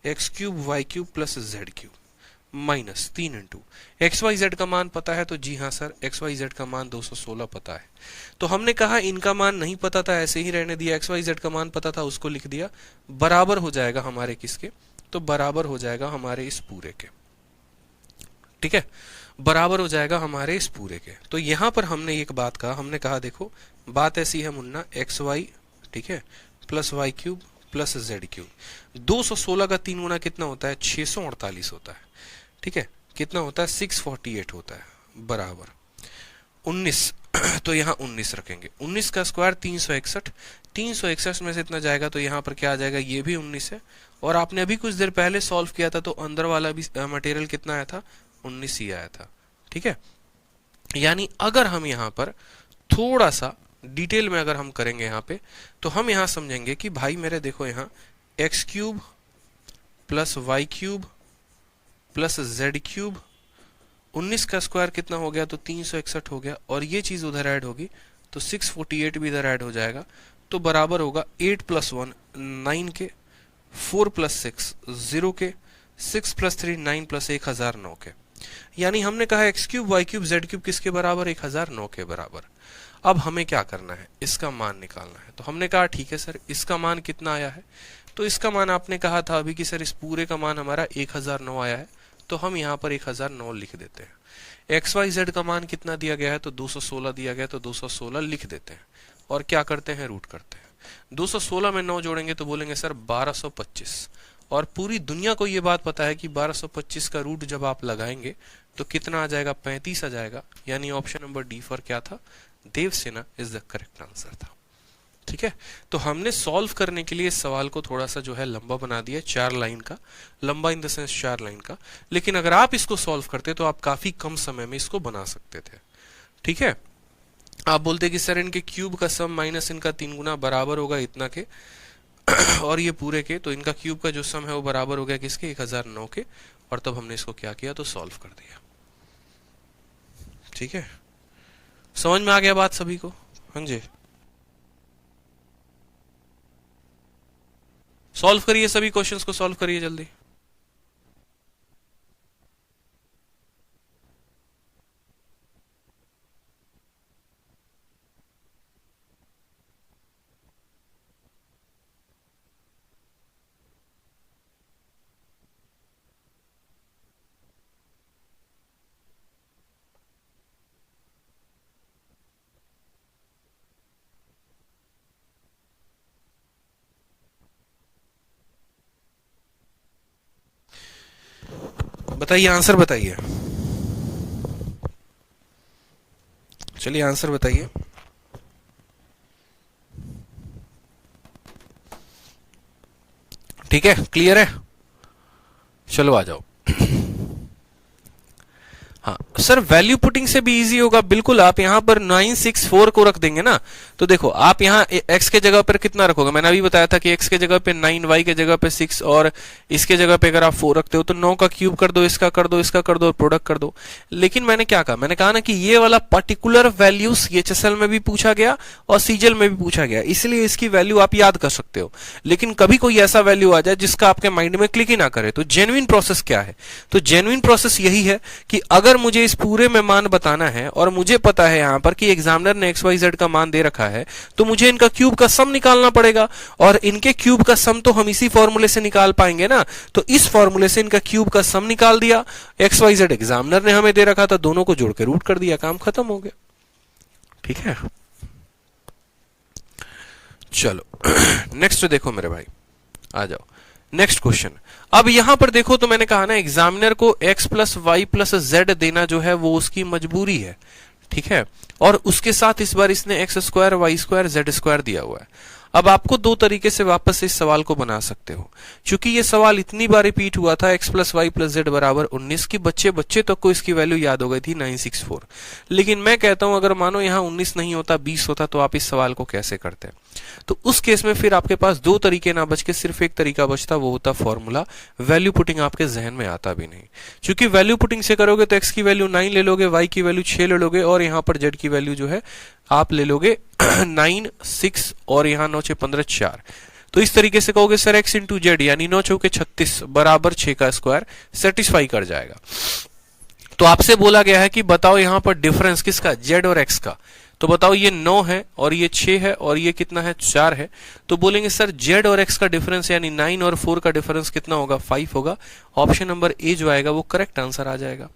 X cube Y cube plus Z cube -3 into X Y Z का मान पता है? तो जी हाँ सर एक्स वाई जेड का मान 216 पता है। तो हमने कहा इनका मान नहीं पता था, ऐसे ही रहने दिया, एक्स वाई जेड का मान पता था उसको लिख दिया, बराबर हो जाएगा हमारे किसके? तो बराबर हो जाएगा हमारे इस पूरे के, ठीक है, बराबर हो जाएगा हमारे इस पूरे के। तो यहां पर हमने एक बात कहा, हमने कहा देखो बात ऐसी है मुन्ना, एक्स वाई, ठीक है, plus Y cube plus Z cube, 216 का 3 गुना कितना होता है? 648 होता है, ठीक है। कितना होता है? 648 होता है, बराबर 19 तो यहाँ 19 रखेंगे। 19 का स्क्वायर 361, 361 में से इतना जाएगा तो यहाँ पर क्या आ जाएगा? ये भी 19 है, और आपने अभी कुछ देर पहले सॉल्व किया था तो अंदर वाला भी मटेरियल कितना आया था? 19 ही आया था, ठीक है। यानी अगर हम यहाँ पर थोड़ा सा डिटेल में अगर हम करेंगे यहाँ पे, तो हम यहाँ समझेंगे कि भाई मेरे देखो यहाँ X cube plus Y cube plus Z cube, 19 का स्क्वायर कितना हो गया? तो 361 हो गया, और ये चीज उधर ऐड होगी तो 648 भी इधर ऐड हो जाएगा, तो बराबर होगा 8 + 1 9 के, 4 + 6 0 के, 6 + 3 9 + 1 1009 के। यानी हमने कहा X cube Y cube Z cube किसके बराबर? 1009 के बराबर। अब हमें क्या करना है? इसका मान निकालना है। तो हमने कहा ठीक है सर इसका मान कितना आया है? तो इसका मान आपने कहा था अभी कि सर इस पूरे का मान हमारा 1009 आया है, तो हम यहाँ पर 1009 लिख देते हैं। एक्स वाई जेड का मान कितना दिया गया है? तो 216 दिया गया, तो 216 लिख देते हैं, और क्या करते हैं? रूट करते हैं। 216 में 9 जोड़ेंगे तो बोलेंगे सर 1225, और पूरी दुनिया को ये बात पता है कि 1225 का रूट जब आप लगाएंगे तो कितना आ जाएगा? 35 आ जाएगा। यानी ऑप्शन नंबर डी फॉर क्या था? Devasena is the correct answer था, ठीक है। तो हमने सॉल्व करने के लिए इस सवाल को थोड़ा सा जो है लंबा बना दिया, 4 लाइन का, लंबा इन द सेंस 4 लाइन का, लेकिन अगर आप इसको सॉल्व करते तो आप काफी कम समय में इसको बना सकते थे, ठीक है। आप बोलते कि सर इनके क्यूब का सम माइनस इनका 3 गुना बराबर होगा इतना के और ये पूरे के, तो इनका क्यूब का जो सम है वो बराबर हो गया किसके? 1009 के, और तब हमने इसको क्या किया? तो सॉल्व कर दिया, ठीक है। समझ में आ गया बात सभी को? हाँ जी, सॉल्व करिए, सभी क्वेश्चंस को सॉल्व करिए जल्दी। बताइए, आंसर बताइए, चलिए आंसर बताइए। ठीक है, क्लियर है? चलो आ जाओ। हाँ सर, वैल्यू पुटिंग से भी इजी होगा, बिल्कुल। आप यहाँ पर 964 को रख देंगे ना, तो देखो आप यहाँ x के जगह पर कितना रखोगे? मैंने अभी बताया था कि x के जगह पे 9, y के जगह पे 6, और इसके जगह पे अगर आप 4 रखते हो तो 9 का क्यूब कर दो, इसका कर दो, इसका कर दो, और प्रोडक्ट कर दो। लेकिन मैंने क्या कहा? मैंने कहा ना कि ये वाला पर्टिकुलर वैल्यू सीएचएसएल में भी पूछा गया और सीजीएल में भी पूछा गया, इसलिए इसकी वैल्यू आप याद कर सकते हो। लेकिन कभी कोई ऐसा वैल्यू आ जाए जिसका आपके माइंड में क्लिक ही ना करे, तो जेन्युइन प्रोसेस क्या है? तो जेन्युइन प्रोसेस यही है कि अगर मुझे इस पूरे में मान बताना है और मुझे पता है यहां पर कि एग्जामिनर ने एक्स वाई जेड का मान दे रखा है, तो मुझे इनका क्यूब का सम निकालना पड़ेगा, और इनके क्यूब का सम तो हम इसी फॉर्मूले से निकाल पाएंगे ना। तो इस फॉर्मूले से इनका क्यूब का सम निकाल दिया, एक्स वाई जेड एग्जामिनर ने हमें दे रखा था, दोनों को जोड़ के रूट कर दिया, काम खत्म हो गया, ठीक है। चलो नेक्स्ट देखो मेरे भाई, आ जाओ। Next question. अब यहां पर देखो तो मैंने कहा ना एग्जामिनर को x plus Y plus Z देना जो है वो उसकी मजबूरी है, ठीक है। और उसके साथ इस बार इसने X square Y square Z square दिया हुआ है। अब आपको दो तरीके से वापस इस सवाल को बना सकते हो, क्योंकि ये सवाल इतनी बार रिपीट हुआ था x plus Y plus Z बराबर 19 की बच्चे बच्चे तक को इसकी वैल्यू याद हो गई थी 964। लेकिन मैं कहता हूं अगर मानो यहां 19 नहीं होता 20 होता तो आप इस सवाल को कैसे करते? तो उस केस में फिर आपके पास दो तरीके ना बच के सिर्फ एक तरीका बचता, वो होता फॉर्मूला। वैल्यू पुटिंग आपके जहन में आता भी नहीं, क्योंकि वैल्यू पुटिंग से करोगे तो x की वैल्यू 9 ले लोगे, y की वैल्यू 6 ले लोगे और यहां पर z की वैल्यू जो है आप ले लोगे 9 6 और यहां 9 6 15 4। तो इस तरीके से कहोगे सर x इंटू जेड यानी 9 चौके 36 बराबर 6 का स्क्वायर सेटिस्फाई कर जाएगा। तो आपसे बोला गया है कि बताओ यहां पर डिफरेंस किसका, z और x का। तो बताओ ये 9 है और ये 6 है और ये कितना है 4 है। तो बोलेंगे सर z और x का डिफरेंस यानी 9 और 4 का डिफरेंस कितना होगा, 5 होगा। ऑप्शन नंबर ए जो आएगा वो करेक्ट आंसर आ जाएगा।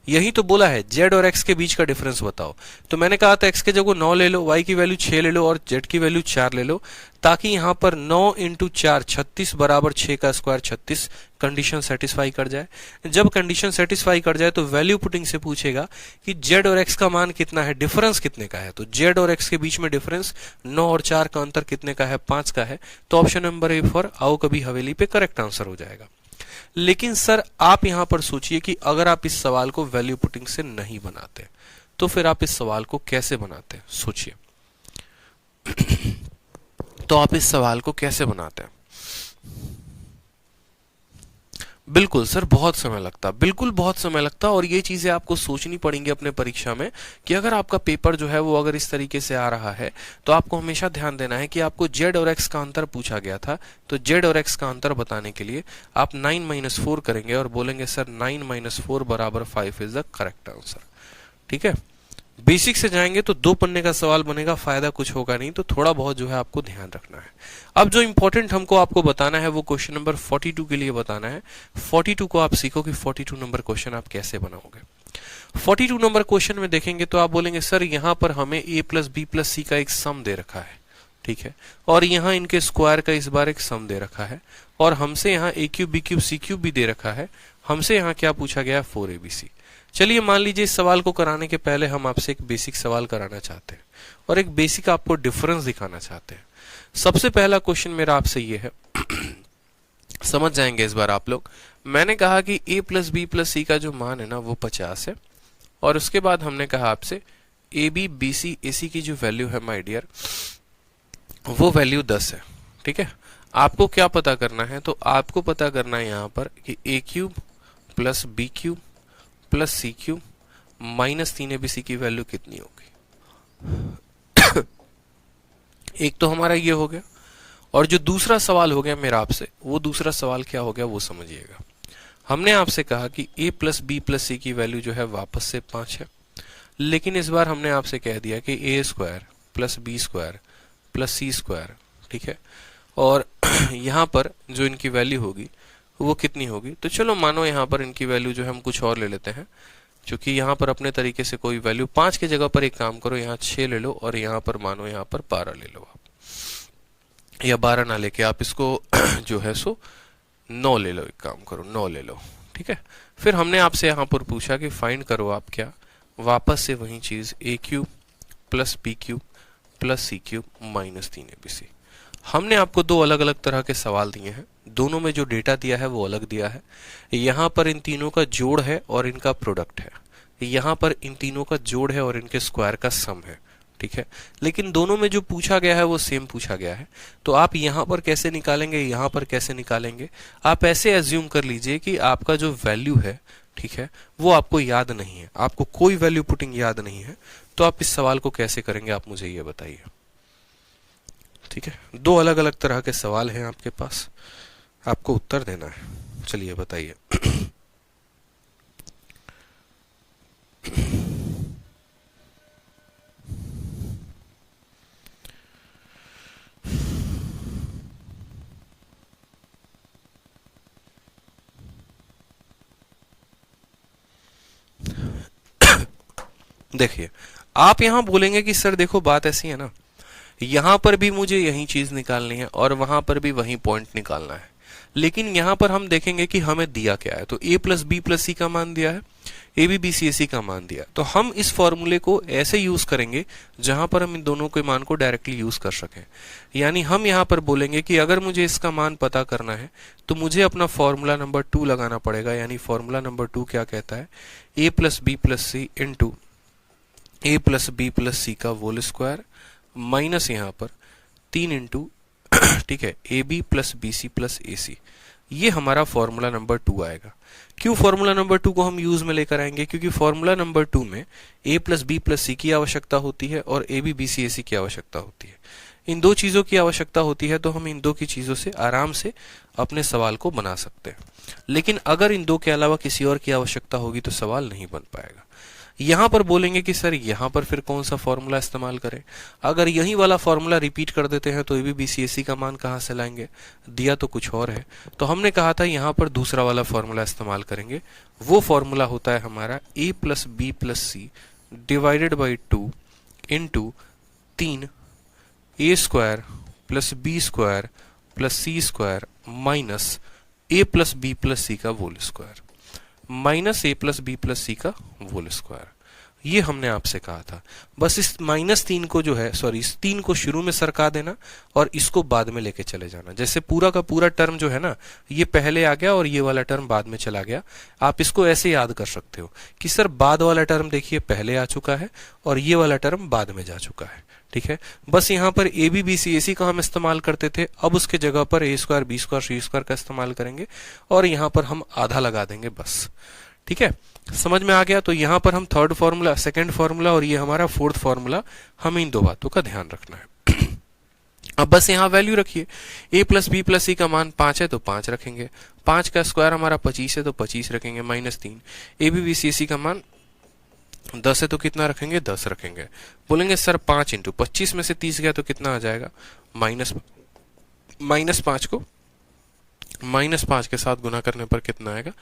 यही तो बोला है z और x के बीच का डिफरेंस बताओ। तो मैंने कहा था x के जगह 9 ले लो, y की वैल्यू 6 ले लो और z की वैल्यू 4 ले लो, ताकि यहां पर 9 इंटू 4 36 बराबर 6 का स्क्वायर 36 कंडीशन सेटिस्फाई कर जाए। जब कंडीशन सेटिस्फाई कर जाए तो वैल्यू पुटिंग से पूछेगा कि z और x का मान कितना है, डिफरेंस कितने का है। तो z और x के बीच में डिफरेंस 9 और 4 का अंतर कितने का है, 5 का है। तो ऑप्शन नंबर ए फॉर आओ कभी हवेली पे करेक्ट आंसर हो जाएगा। लेकिन सर आप यहां पर सोचिए कि अगर आप इस सवाल को वैल्यू पुटिंग से नहीं बनाते तो फिर आप इस सवाल को कैसे बनाते, सोचिए। तो आप इस सवाल को कैसे बनाते हैं? बिल्कुल सर बहुत समय लगता, बिल्कुल बहुत समय लगता। और ये चीजें आपको सोचनी पड़ेंगी अपने परीक्षा में कि अगर आपका पेपर जो है वो अगर इस तरीके से आ रहा है तो आपको हमेशा ध्यान देना है कि आपको z और x का अंतर पूछा गया था। तो z और x का अंतर बताने के लिए आप 9 - 4 करेंगे और बोलेंगे सर 9 - 4 बराबर 5 इज द करेक्ट आंसर, ठीक है। बेसिक से जाएंगे तो दो पन्ने का सवाल बनेगा, फायदा कुछ होगा नहीं। तो थोड़ा बहुत जो है आपको ध्यान रखना है। अब जो इंपॉर्टेंट हमको आपको बताना है वो क्वेश्चन नंबर 42 के लिए बताना है। 42 को आप सीखो कि 42 नंबर क्वेश्चन आप कैसे बनाओगे। 42 नंबर क्वेश्चन में देखेंगे तो आप बोलेंगे सर यहाँ पर हमें a plus B plus C का एक सम दे रखा है, ठीक है, और यहाँ इनके स्क्वायर का इस बार एक सम दे रखा है और हमसे यहाँ a cube B cube C cube भी दे रखा है। हमसे यहाँ क्या पूछा गया है, 4abc। चलिए मान लीजिए इस सवाल को कराने के पहले हम आपसे एक बेसिक सवाल कराना चाहते हैं और एक बेसिक आपको डिफरेंस दिखाना चाहते हैं। सबसे पहला क्वेश्चन मेरा आपसे ये है समझ जाएंगे इस बार आप लोग। मैंने कहा कि a plus B plus C का जो मान है ना वो 50 है और उसके बाद हमने कहा आपसे ए बी बी सी ए सी की जो वैल्यू है माय डियर वो वैल्यू 10 है, ठीक है। आपको क्या पता करना है, तो आपको पता करना है यहाँ पर कि a cube plus B cube plus C cube minus 3abc की वैल्यू कितनी होगी। एक तो हमारा ये हो गया और जो दूसरा सवाल हो गया मेरा आपसे, वो दूसरा सवाल क्या हो गया वो समझिएगा। हमने आपसे कहा कि a प्लस बी प्लस सी की वैल्यू जो है वापस से 5 है, लेकिन इस बार हमने आपसे कह दिया कि a square plus B square plus C square, ठीक है, और यहाँ पर जो इनकी वैल्यू होगी वो कितनी होगी। तो चलो मानो यहाँ पर इनकी वैल्यू जो है हम कुछ और ले लेते हैं, क्योंकि यहाँ पर अपने तरीके से कोई वैल्यू 5 की जगह पर एक काम करो, यहाँ 6 ले लो और यहाँ पर मानो यहाँ पर 12 ले लो आप, या 12 ना लेके आप इसको जो है सो 9 ले लो, एक काम करो 9 ले लो, ठीक है। फिर हमने आपसे यहाँ पर पूछा कि फाइंड करो आप क्या, वापस से वही चीज a cube plus B cube plus C cube minus 3abc। हमने आपको दो अलग अलग तरह के सवाल दिए हैं, दोनों में जो डेटा दिया है वो अलग दिया है। यहाँ पर इन तीनों का जोड़ है और इनका प्रोडक्ट है, यहाँ पर इन तीनों का जोड़ है और इनके स्क्वायर का सम है, ठीक है। लेकिन दोनों में जो पूछा गया है वो सेम पूछा गया है। तो आप यहाँ पर कैसे निकालेंगे, यहाँ पर कैसे निकालेंगे, आप ऐसे एज्यूम कर लीजिए कि आपका जो वैल्यू है, ठीक है, वो आपको याद नहीं है, आपको कोई वैल्यू पुटिंग याद नहीं है। तो आप इस सवाल को कैसे करेंगे आप मुझे ये बताइए, ठीक है। दो अलग अलग तरह के सवाल हैं आपके पास, आपको उत्तर देना है। चलिए बताइए। देखिए आप यहां बोलेंगे कि सर देखो बात ऐसी है ना, यहां पर भी मुझे यही चीज निकालनी है और वहां पर भी वही पॉइंट निकालना है। लेकिन यहां पर हम देखेंगे कि हमें दिया क्या है। तो a plus B plus C का मान दिया है, A B B C A सी का मान दिया। तो हम इस फॉर्मूले को ऐसे यूज करेंगे जहां पर हम इन दोनों के मान को डायरेक्टली यूज कर सकें। यानी हम यहां पर बोलेंगे कि अगर मुझे इसका मान पता करना है तो मुझे अपना फॉर्मूला नंबर 2 लगाना पड़ेगा। यानी फॉर्मूला नंबर 2 क्या कहता है, a plus B plus C into A plus B plus C का होल स्क्वायर माइनस यहाँ पर 3 इंटू ठीक है A B plus B C plus A C. ये हमारा फॉर्मूला नंबर 2 आएगा। क्यों फॉर्मूला नंबर 2 को हम यूज में लेकर आएंगे, क्योंकि फॉर्मूला नंबर 2 में a प्लस बी प्लस सी की आवश्यकता होती है और ए बी बी सी ए सी की आवश्यकता होती है। इन दो चीजों की आवश्यकता होती है, तो हम इन दो की चीजों से आराम से अपने सवाल को बना सकते हैं। लेकिन अगर इन दो के अलावा किसी और की आवश्यकता होगी तो सवाल नहीं बन पाएगा। यहां पर बोलेंगे कि सर यहां पर फिर कौन सा फॉर्मूला इस्तेमाल करें। अगर यही वाला फॉर्मूला रिपीट कर देते हैं तो एबीबीसीएसी का मान कहां से लाएंगे, दिया तो कुछ और है। तो हमने कहा था यहां पर दूसरा वाला फॉर्मूला इस्तेमाल करेंगे। वो फॉर्मूला होता है हमारा a plus B plus C divided by 2 into 3 a square plus B square plus C square minus a plus B plus C का whole square minus a plus B plus C का होल स्क्वायर। ये हमने आपसे कहा था। बस इस -3 को जो है इस 3 को शुरू में सरका देना और इसको बाद में लेके चले जाना। जैसे पूरा का पूरा टर्म जो है ना, ये पहले आ गया और ये वाला टर्म बाद में चला गया। आप इसको ऐसे याद कर सकते हो कि सर बाद वाला टर्म देखिए पहले आ चुका है और ये वाला टर्म बाद में जा चुका है। ठीक है, बस यहाँ पर ए बी बी सी ए सी का हम इस्तेमाल करते थे, अब उसके जगह पर a square B square C square का इस्तेमाल करेंगे और यहाँ पर हम आधा लगा देंगे बस। ठीक है, समझ में आ गया। तो यहाँ पर हम थर्ड फॉर्मूला, सेकंड फॉर्मूला और ये हमारा फोर्थ फॉर्मूला, हमें इन दो बातों का ध्यान रखना है। अब बस यहाँ वैल्यू रखिए, a plus B plus C का मान 5 है तो 5 रखेंगे, 5 का स्क्वायर हमारा 25 है तो 25 रखेंगे minus 3। A B B C C का मान 10 है तो कितना रखेंगे, 10 रखेंगे। बोलेंगे सर 5 इंटू 25 में से 30 गया तो कितना आ जाएगा, माइनस 5 को -5 के साथ गुना करने पर कितना आएगा,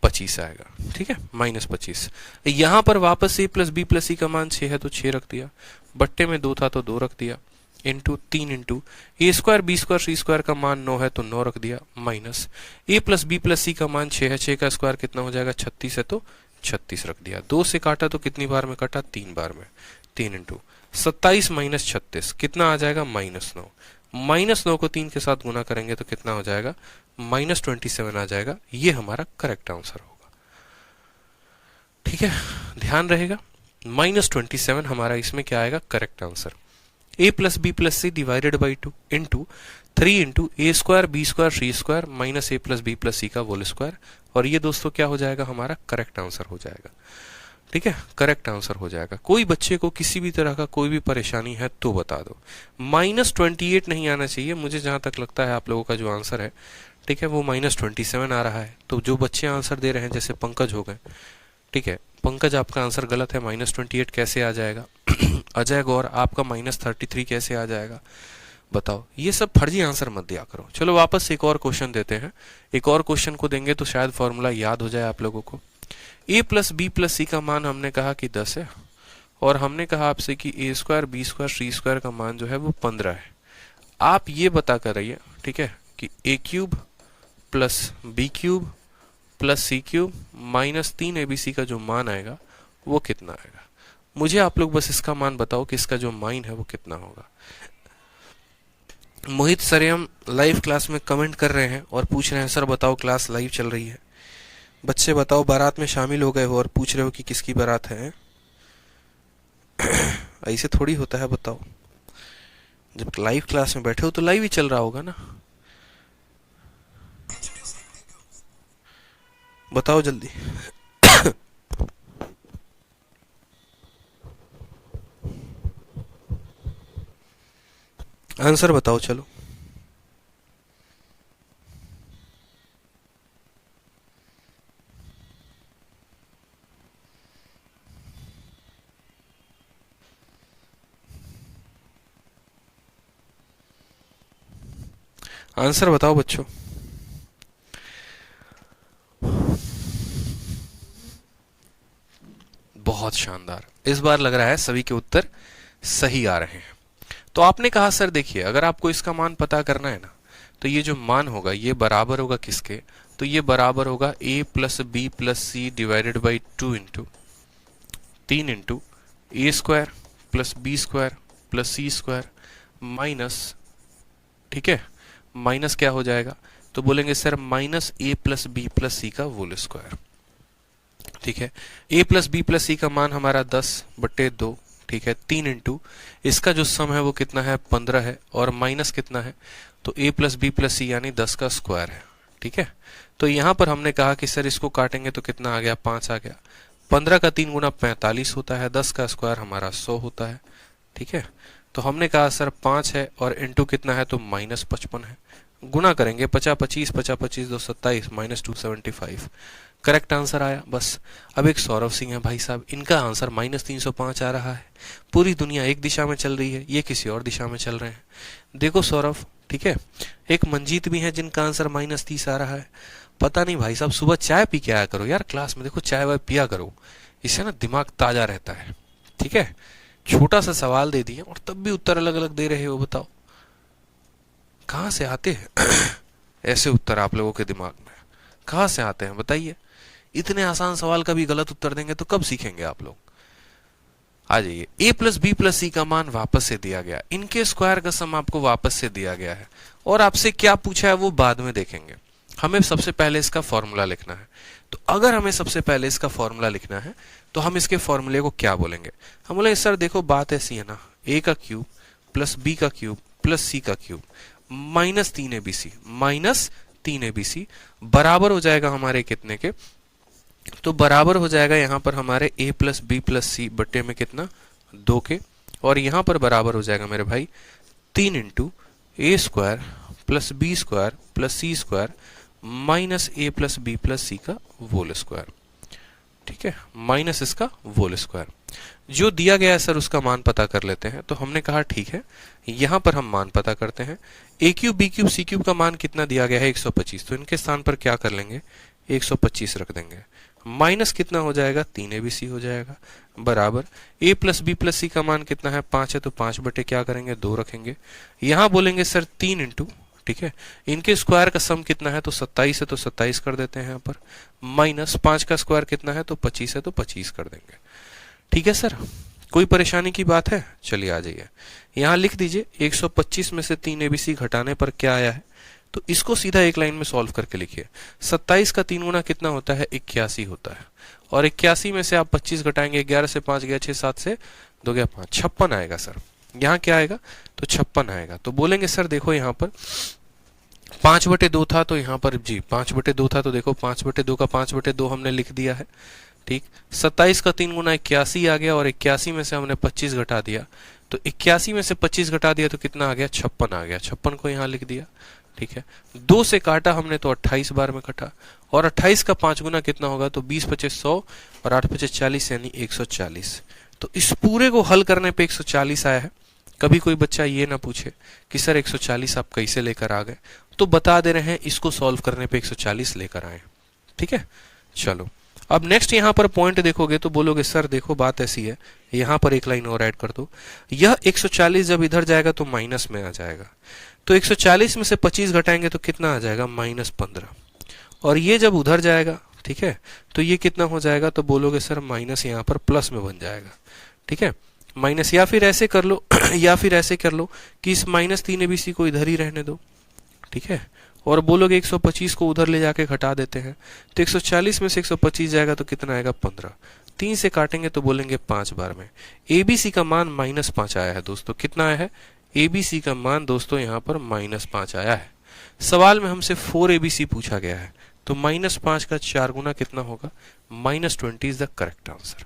25 आएगा। ठीक है, -25। यहां पर वापस a plus B plus C का मान 6 है तो 6 रख दिया, बट्टे में 2 था तो 2 रख दिया, into 3 into A square B square C square का मान 9 है तो 9 रख दिया, minus a plus B plus C का मान 6 है, 6 का स्क्वायर कितना हो जाएगा, 36 है तो 36 रख दिया। 2 से काटा तो कितनी बार में कटा, 3 बार में। 3 इंटू 27 माइनस 36 कितना आ जाएगा, -9। -9 को 3 के साथ गुना करेंगे तो कितना हो जाएगा, -27 आ जाएगा। ये हमारा करेक्ट आंसर होगा। ठीक है, ध्यान रहेगा, -27 हमारा इसमें क्या आएगा, correct answer. a plus B plus C divided by 2 into 3 into A square B square C square minus a plus B plus C का होल स्क्वायर। और ये दोस्तों क्या हो जाएगा, हमारा करेक्ट आंसर हो जाएगा। ठीक है, करेक्ट आंसर हो जाएगा। कोई बच्चे को किसी भी तरह का कोई भी परेशानी है तो बता दो। -28 नहीं आना चाहिए, मुझे जहां तक लगता है आप लोगों का जो आंसर है, ठीक है, वो -27 आ रहा है। तो जो बच्चे आंसर दे रहे हैं, जैसे पंकज हो गए, ठीक है, पंकज आपका आंसर गलत है, -28 कैसे आ जाएगा। अजय गौर आपका -33 कैसे आ जाएगा, बताओ। ये सब फर्जी आंसर मत दिया करो। चलो वापस एक और क्वेश्चन देते हैं। एक और क्वेश्चन को देंगे तो शायद फॉर्मूला याद हो जाए आप लोगों को। a plus B plus C का मान हमने कहा कि 10 है और हमने कहा आपसे कि a square B square C square का मान जो है वो 15 है। आप ये बता कर रहिए, ठीक है, कि a cube plus B cube plus C cube minus 3 abc का जो मान आएगा वो कितना आएगा। मुझे आप लोग बस इसका मान बताओ कि इसका जो मान है वो कितना होगा। मोहित सरेम लाइव क्लास में कमेंट कर रहे हैं और पूछ रहे हैं, सर बताओ क्लास लाइव चल रही है। बच्चे बताओ, बारात में शामिल हो गए हो और पूछ रहे हो कि किसकी बारात है। ऐसे थोड़ी होता है, बताओ। जब लाइव क्लास में बैठे हो तो लाइव ही चल रहा होगा ना। बताओ जल्दी। आंसर बताओ, चलो। आंसर बताओ बच्चों। बहुत शानदार, इस बार लग रहा है सभी के उत्तर सही आ रहे हैं। तो आपने कहा सर देखिए, अगर आपको इसका मान पता करना है ना, तो ये जो मान होगा ये बराबर होगा किसके, तो ये बराबर होगा a plus B plus C divided by 2 into 3 into A square plus B square plus C square minus, ठीक है, माइनस क्या हो जाएगा, तो बोलेंगे sir minus A plus B plus C का होल स्क्वायर। ठीक है, a plus B plus C का मान हमारा 10/2, ठीक है, 3 इंटू इसका जो सम है वो कितना है 15 है, और माइनस कितना है, तो a प्लस बी प्लस सी यानी 10 का स्क्वायर है। ठीक है, तो यहां पर हमने कहा कि सर इसको काटेंगे तो कितना आ गया, 5 आ गया। 15 का 3 गुना 45 होता है, 10 का स्क्वायर हमारा 100 होता है। ठीक है, तो हमने कहा सर 5 है और इंटू कितना है, तो -55 है। गुना करेंगे 50 25 50 25 2 27 -275, करेक्ट आंसर आया। बस अब एक सौरभ सिंह है भाई साहब, इनका आंसर -305 आ रहा है। पूरी दुनिया एक दिशा में चल रही है, ये किसी और दिशा में चल रहे हैं। देखो सौरभ, ठीक है, एक मंजीत भी है जिनका आंसर -30 आ रहा है। पता नहीं भाई साहब, सुबह चाय पी के आया करो यार, क्लास में देखो चाय वाय पिया करो, इससे ना दिमाग ताजा रहता है। ठीक है, छोटा सा सवाल दे दिए और तब भी उत्तर अलग अलग दे रहे हो, बताओ कहां से आते हैं ऐसे उत्तर आप लोगों के दिमाग में, कहां से आते हैं बताइए। इतने आसान सवाल का भी गलत उत्तर देंगे तो कब सीखेंगे आप लोग। आ जाइए, a plus B plus C का मान वापस से दिया गया, इनके स्क्वायर का सम आपको वापस से दिया गया है, और आपसे क्या पूछा है वो बाद में देखेंगे। हमें सबसे पहले इसका फॉर्मूला लिखना है। तो अगर हमें सबसे पहले इसका फॉर्मूला लिखना है तो हम इसके फॉर्मूले को क्या बोलेंगे, हम बोलेंगे सर देखो बात ऐसी है ना, a का क्यूब प्लस b का क्यूब प्लस c का क्यूब -3abc बराबर हो जाएगा हमारे कितने के, तो बराबर हो जाएगा यहां पर हमारे a प्लस बी प्लस सी बट्टे में कितना 2 के, और यहां पर बराबर हो जाएगा मेरे भाई 3 into A square plus B square plus C square minus A plus B plus C का होल स्क्वायर। ठीक है, माइनस इसका होल स्क्वायर। जो दिया गया है सर उसका मान पता कर लेते हैं। तो हमने कहा ठीक है, यहां पर हम मान पता करते हैं। ए cube B cube C cube का मान कितना दिया गया है 125, तो इनके स्थान पर क्या कर लेंगे 125 रख देंगे। माइनस कितना हो जाएगा 3abc हो जाएगा, बराबर a plus B plus C का मान कितना है 5 है, तो 5 बटे क्या करेंगे 2 रखेंगे। यहां बोलेंगे सर 3 इंटू, ठीक है, इनके स्क्वायर का सम कितना है, तो 27 है, तो 27 कर देते हैं यहाँ पर, माइनस 5 का स्क्वायर कितना है, तो 25 है, तो 25 कर देंगे। ठीक है सर, कोई परेशानी की बात है, चलिए आ जाइए, यहाँ लिख दीजिए 125 में से 3abc घटाने पर क्या आया है, तो इसको सीधा एक लाइन में सॉल्व करके लिखिए। 27 का 3 गुना कितना होता है 81 होता है, और 81 में से आप 25 घटाएंगे, 11 से 5 गया 6, 7 से 2 गया 5, 56 आएगा सर। यहाँ क्या आएगा, तो 56 आएगा। तो बोलेंगे सर देखो यहाँ पर 5/2 था, तो यहाँ पर जी 5/2 था, तो देखो 5/2 का 5/2 हमने लिख दिया है। ठीक, 27 का 3 गुना 81 आ गया, और 81 में से हमने 25 घटा दिया, तो 81 में से 25 घटा दिया तो कितना आ गया 56 आ गया, 56 को यहाँ लिख दिया। ठीक है, 2 से काटा हमने तो 28 बार में कटा, और 28 का 5 गुना कितना होगा, तो 20 × 5 = 100 और 8 × 5 = 40 यानी 140। तो इस पूरे को हल करने पे 140 आया है। कभी कोई बच्चा ये ना पूछे कि सर 140 आप कैसे लेकर आ गए, तो बता दे रहे हैं इसको सॉल्व करने पे 140 लेकर आए। ठीक है, चलो अब नेक्स्ट यहाँ पर पॉइंट देखोगे तो बोलोगे सर देखो बात ऐसी है, यहाँ पर एक लाइन और ऐड कर दो। यह 140 जब इधर जाएगा तो माइनस में आ जाएगा, तो 140 में से 25 घटाएंगे तो कितना आ जाएगा -15, और ये जब उधर जाएगा, ठीक है, तो ये कितना हो जाएगा, तो बोलोगे सर माइनस यहाँ पर प्लस में बन जाएगा। ठीक है, माइनस, या फिर ऐसे कर लो या फिर ऐसे कर लो कि इस -3abc को इधर ही रहने दो। ठीक है, और बोलोगे 125 को उधर ले जाके घटा देते हैं, तो 140 में से 125 जाएगा तो कितना आएगा 15, 3 से काटेंगे तो बोलेंगे 5 बार में। abc का मान -5 आया है दोस्तों, कितना आया है abc का मान दोस्तों यहाँ पर -5 आया है। सवाल में हमसे 4abc पूछा गया है, तो -5 का 4 गुना कितना होगा, -20 इज द करेक्ट आंसर।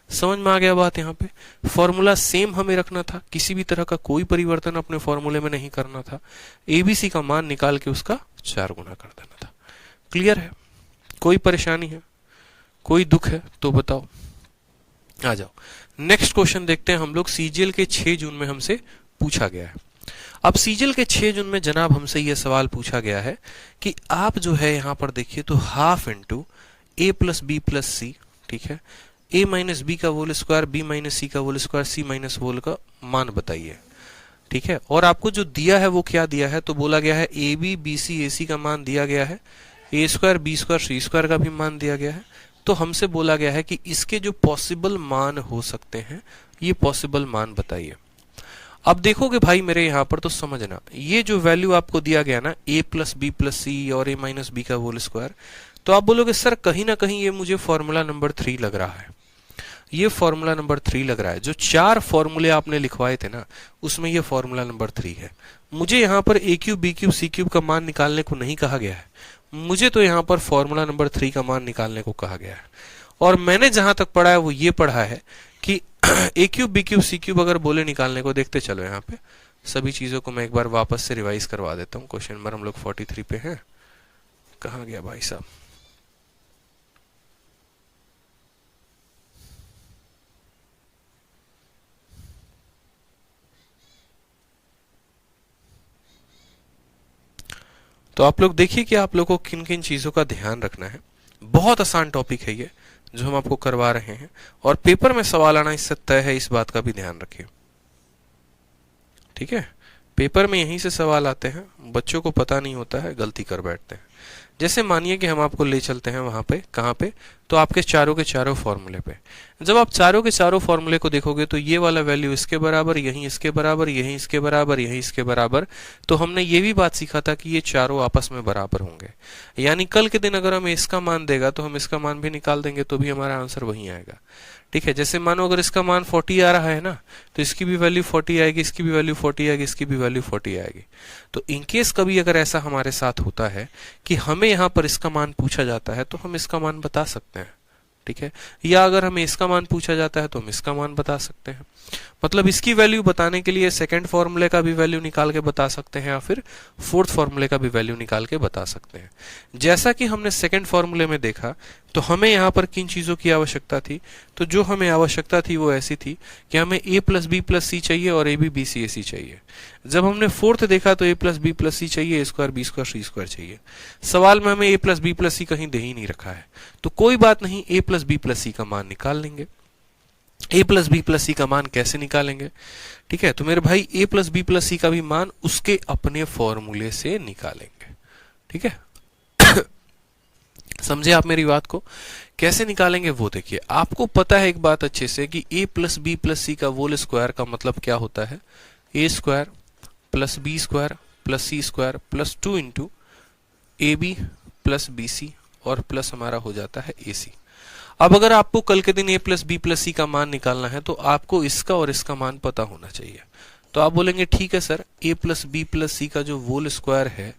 समझ में आ गया बात। यहाँ पे फॉर्मूला सेम हमें रखना था, किसी भी तरह का कोई परिवर्तन अपने फॉर्मूले में नहीं करना था, एबीसी का मान निकाल के उसका 4 गुना कर देना था। क्लियर है, कोई परेशानी है, कोई दुख है तो बताओ। आ जाओ नेक्स्ट क्वेश्चन देखते हैं हम लोग। सीजीएल के 6 जून में हमसे पूछा गया है। अब सीजीएल के 6 जून में जनाब हमसे यह सवाल पूछा गया है कि आप जो है यहाँ पर देखिए तो half into a plus B plus C, ठीक है, a माइनस बी का whole square, b minus C का whole square, c minus whole का मान बताइए। ठीक है। और आपको जो दिया है वो क्या दिया है, तो बोला गया है A B B C A सी का मान दिया गया है, A square B square C square का भी मान दिया गया है। तो हमसे बोला गया है कि इसके जो पॉसिबल मान हो सकते हैं, ये पॉसिबल मान बताइए। अब देखोगे भाई मेरे यहाँ पर तो समझना, ये जो वैल्यू आपको दिया गया ना ए प्लस बी प्लस सी और ए माइनस बी का होल स्क्वायर, तो आप बोलोगे सर कहीं ना कहीं ये मुझे फॉर्मूला नंबर 3 लग रहा है, ये फॉर्मूला नंबर 3 लग रहा है। जो 4 फॉर्मूले आपने लिखवाए थे ना, उसमें ये फॉर्मूला नंबर 3 है। मुझे यहाँ पर ए cube B cube C cube का मान निकालने को नहीं कहा गया है, मुझे तो यहाँ पर फॉर्मूला नंबर 3 का मान निकालने को कहा गया है। और मैंने जहां तक पढ़ा है वो ये पढ़ा है कि A cube B cube C cube अगर बोले निकालने को, देखते चलो यहाँ पे सभी चीजों को मैं एक बार वापस से रिवाइज करवा देता हूँ। क्वेश्चन नंबर हम लोग 43 पे हैं, कहाँ गया भाई साहब। तो आप लोग देखिए कि आप लोगों को किन किन चीजों का ध्यान रखना है। बहुत आसान टॉपिक है ये जो हम आपको करवा रहे हैं, और पेपर में सवाल आना इससे तय है, इस बात का भी ध्यान रखिए। ठीक है, पेपर में यहीं से सवाल आते हैं, बच्चों को पता नहीं होता है, गलती कर बैठते हैं। जैसे मानिए कि हम आपको ले चलते हैं वहां पे, कहाँ पे, तो आपके चारों के चारों फॉर्मूले पे। जब आप चारों के चारों फॉर्मूले को देखोगे तो ये वाला वैल्यू इसके बराबर, यहीं इसके बराबर, यहीं इसके बराबर, यहीं इसके बराबर। तो हमने ये भी बात सीखा था कि ये चारों आपस में बराबर होंगे, यानी कल के दिन अगर हमें इसका मान देगा तो हम इसका मान भी निकाल देंगे, तो भी हमारा आंसर वही आएगा। ठीक है, जैसे मानो अगर इसका मान 40 आ रहा है ना, तो इसकी भी वैल्यू 40 आएगी, इसकी भी वैल्यू 40 आएगी, इसकी भी वैल्यू 40 आएगी। तो इनकेस कभी अगर ऐसा हमारे साथ होता है कि हमें यहाँ पर इसका मान पूछा जाता है, तो हम इसका मान बता सकते हैं। ठीक है, या अगर हमें इसका मान पूछा जाता है तो हम इसका मान बता सकते हैं। मतलब इसकी वैल्यू बताने के लिए सेकंड फॉर्मूले का भी वैल्यू निकाल के बता सकते हैं, या फिर फोर्थ फॉर्मूले का भी वैल्यू निकाल के बता सकते हैं। जैसा कि हमने सेकंड फॉर्मूले में देखा, तो हमें यहाँ पर किन चीजों की आवश्यकता थी, तो जो हमें आवश्यकता थी वो ऐसी थी कि हमें a प्लस बी प्लस सी चाहिए और ए बी बी सी ए सी चाहिए। जब हमने फोर्थ देखा तो a प्लस बी प्लस सी चाहिए, ए square B square C square चाहिए। सवाल में हमें a प्लस बी प्लस सी कहीं दे ही नहीं रखा है, तो कोई बात नहीं, a plus B plus C का मान निकाल लेंगे। a plus B plus C का मान कैसे निकालेंगे? ठीक है, तो मेरे भाई a plus B plus C का भी मान उसके अपने फॉर्मूले से निकालेंगे। ठीक है समझे आप मेरी बात को? कैसे निकालेंगे वो देखिए। आपको पता है एक बात अच्छे से कि a plus B plus C का होल स्क्वायर का मतलब क्या होता है, A square plus B square plus C square plus 2 into A B plus B C, और प्लस हमारा हो जाता है ए सी। अब अगर आपको कल के दिन a plus B plus C का मान निकालना है, तो आपको इसका और इसका मान पता होना चाहिए। तो आप बोलेंगे ठीक है sir, a plus B plus C का जो होल स्क्वायर है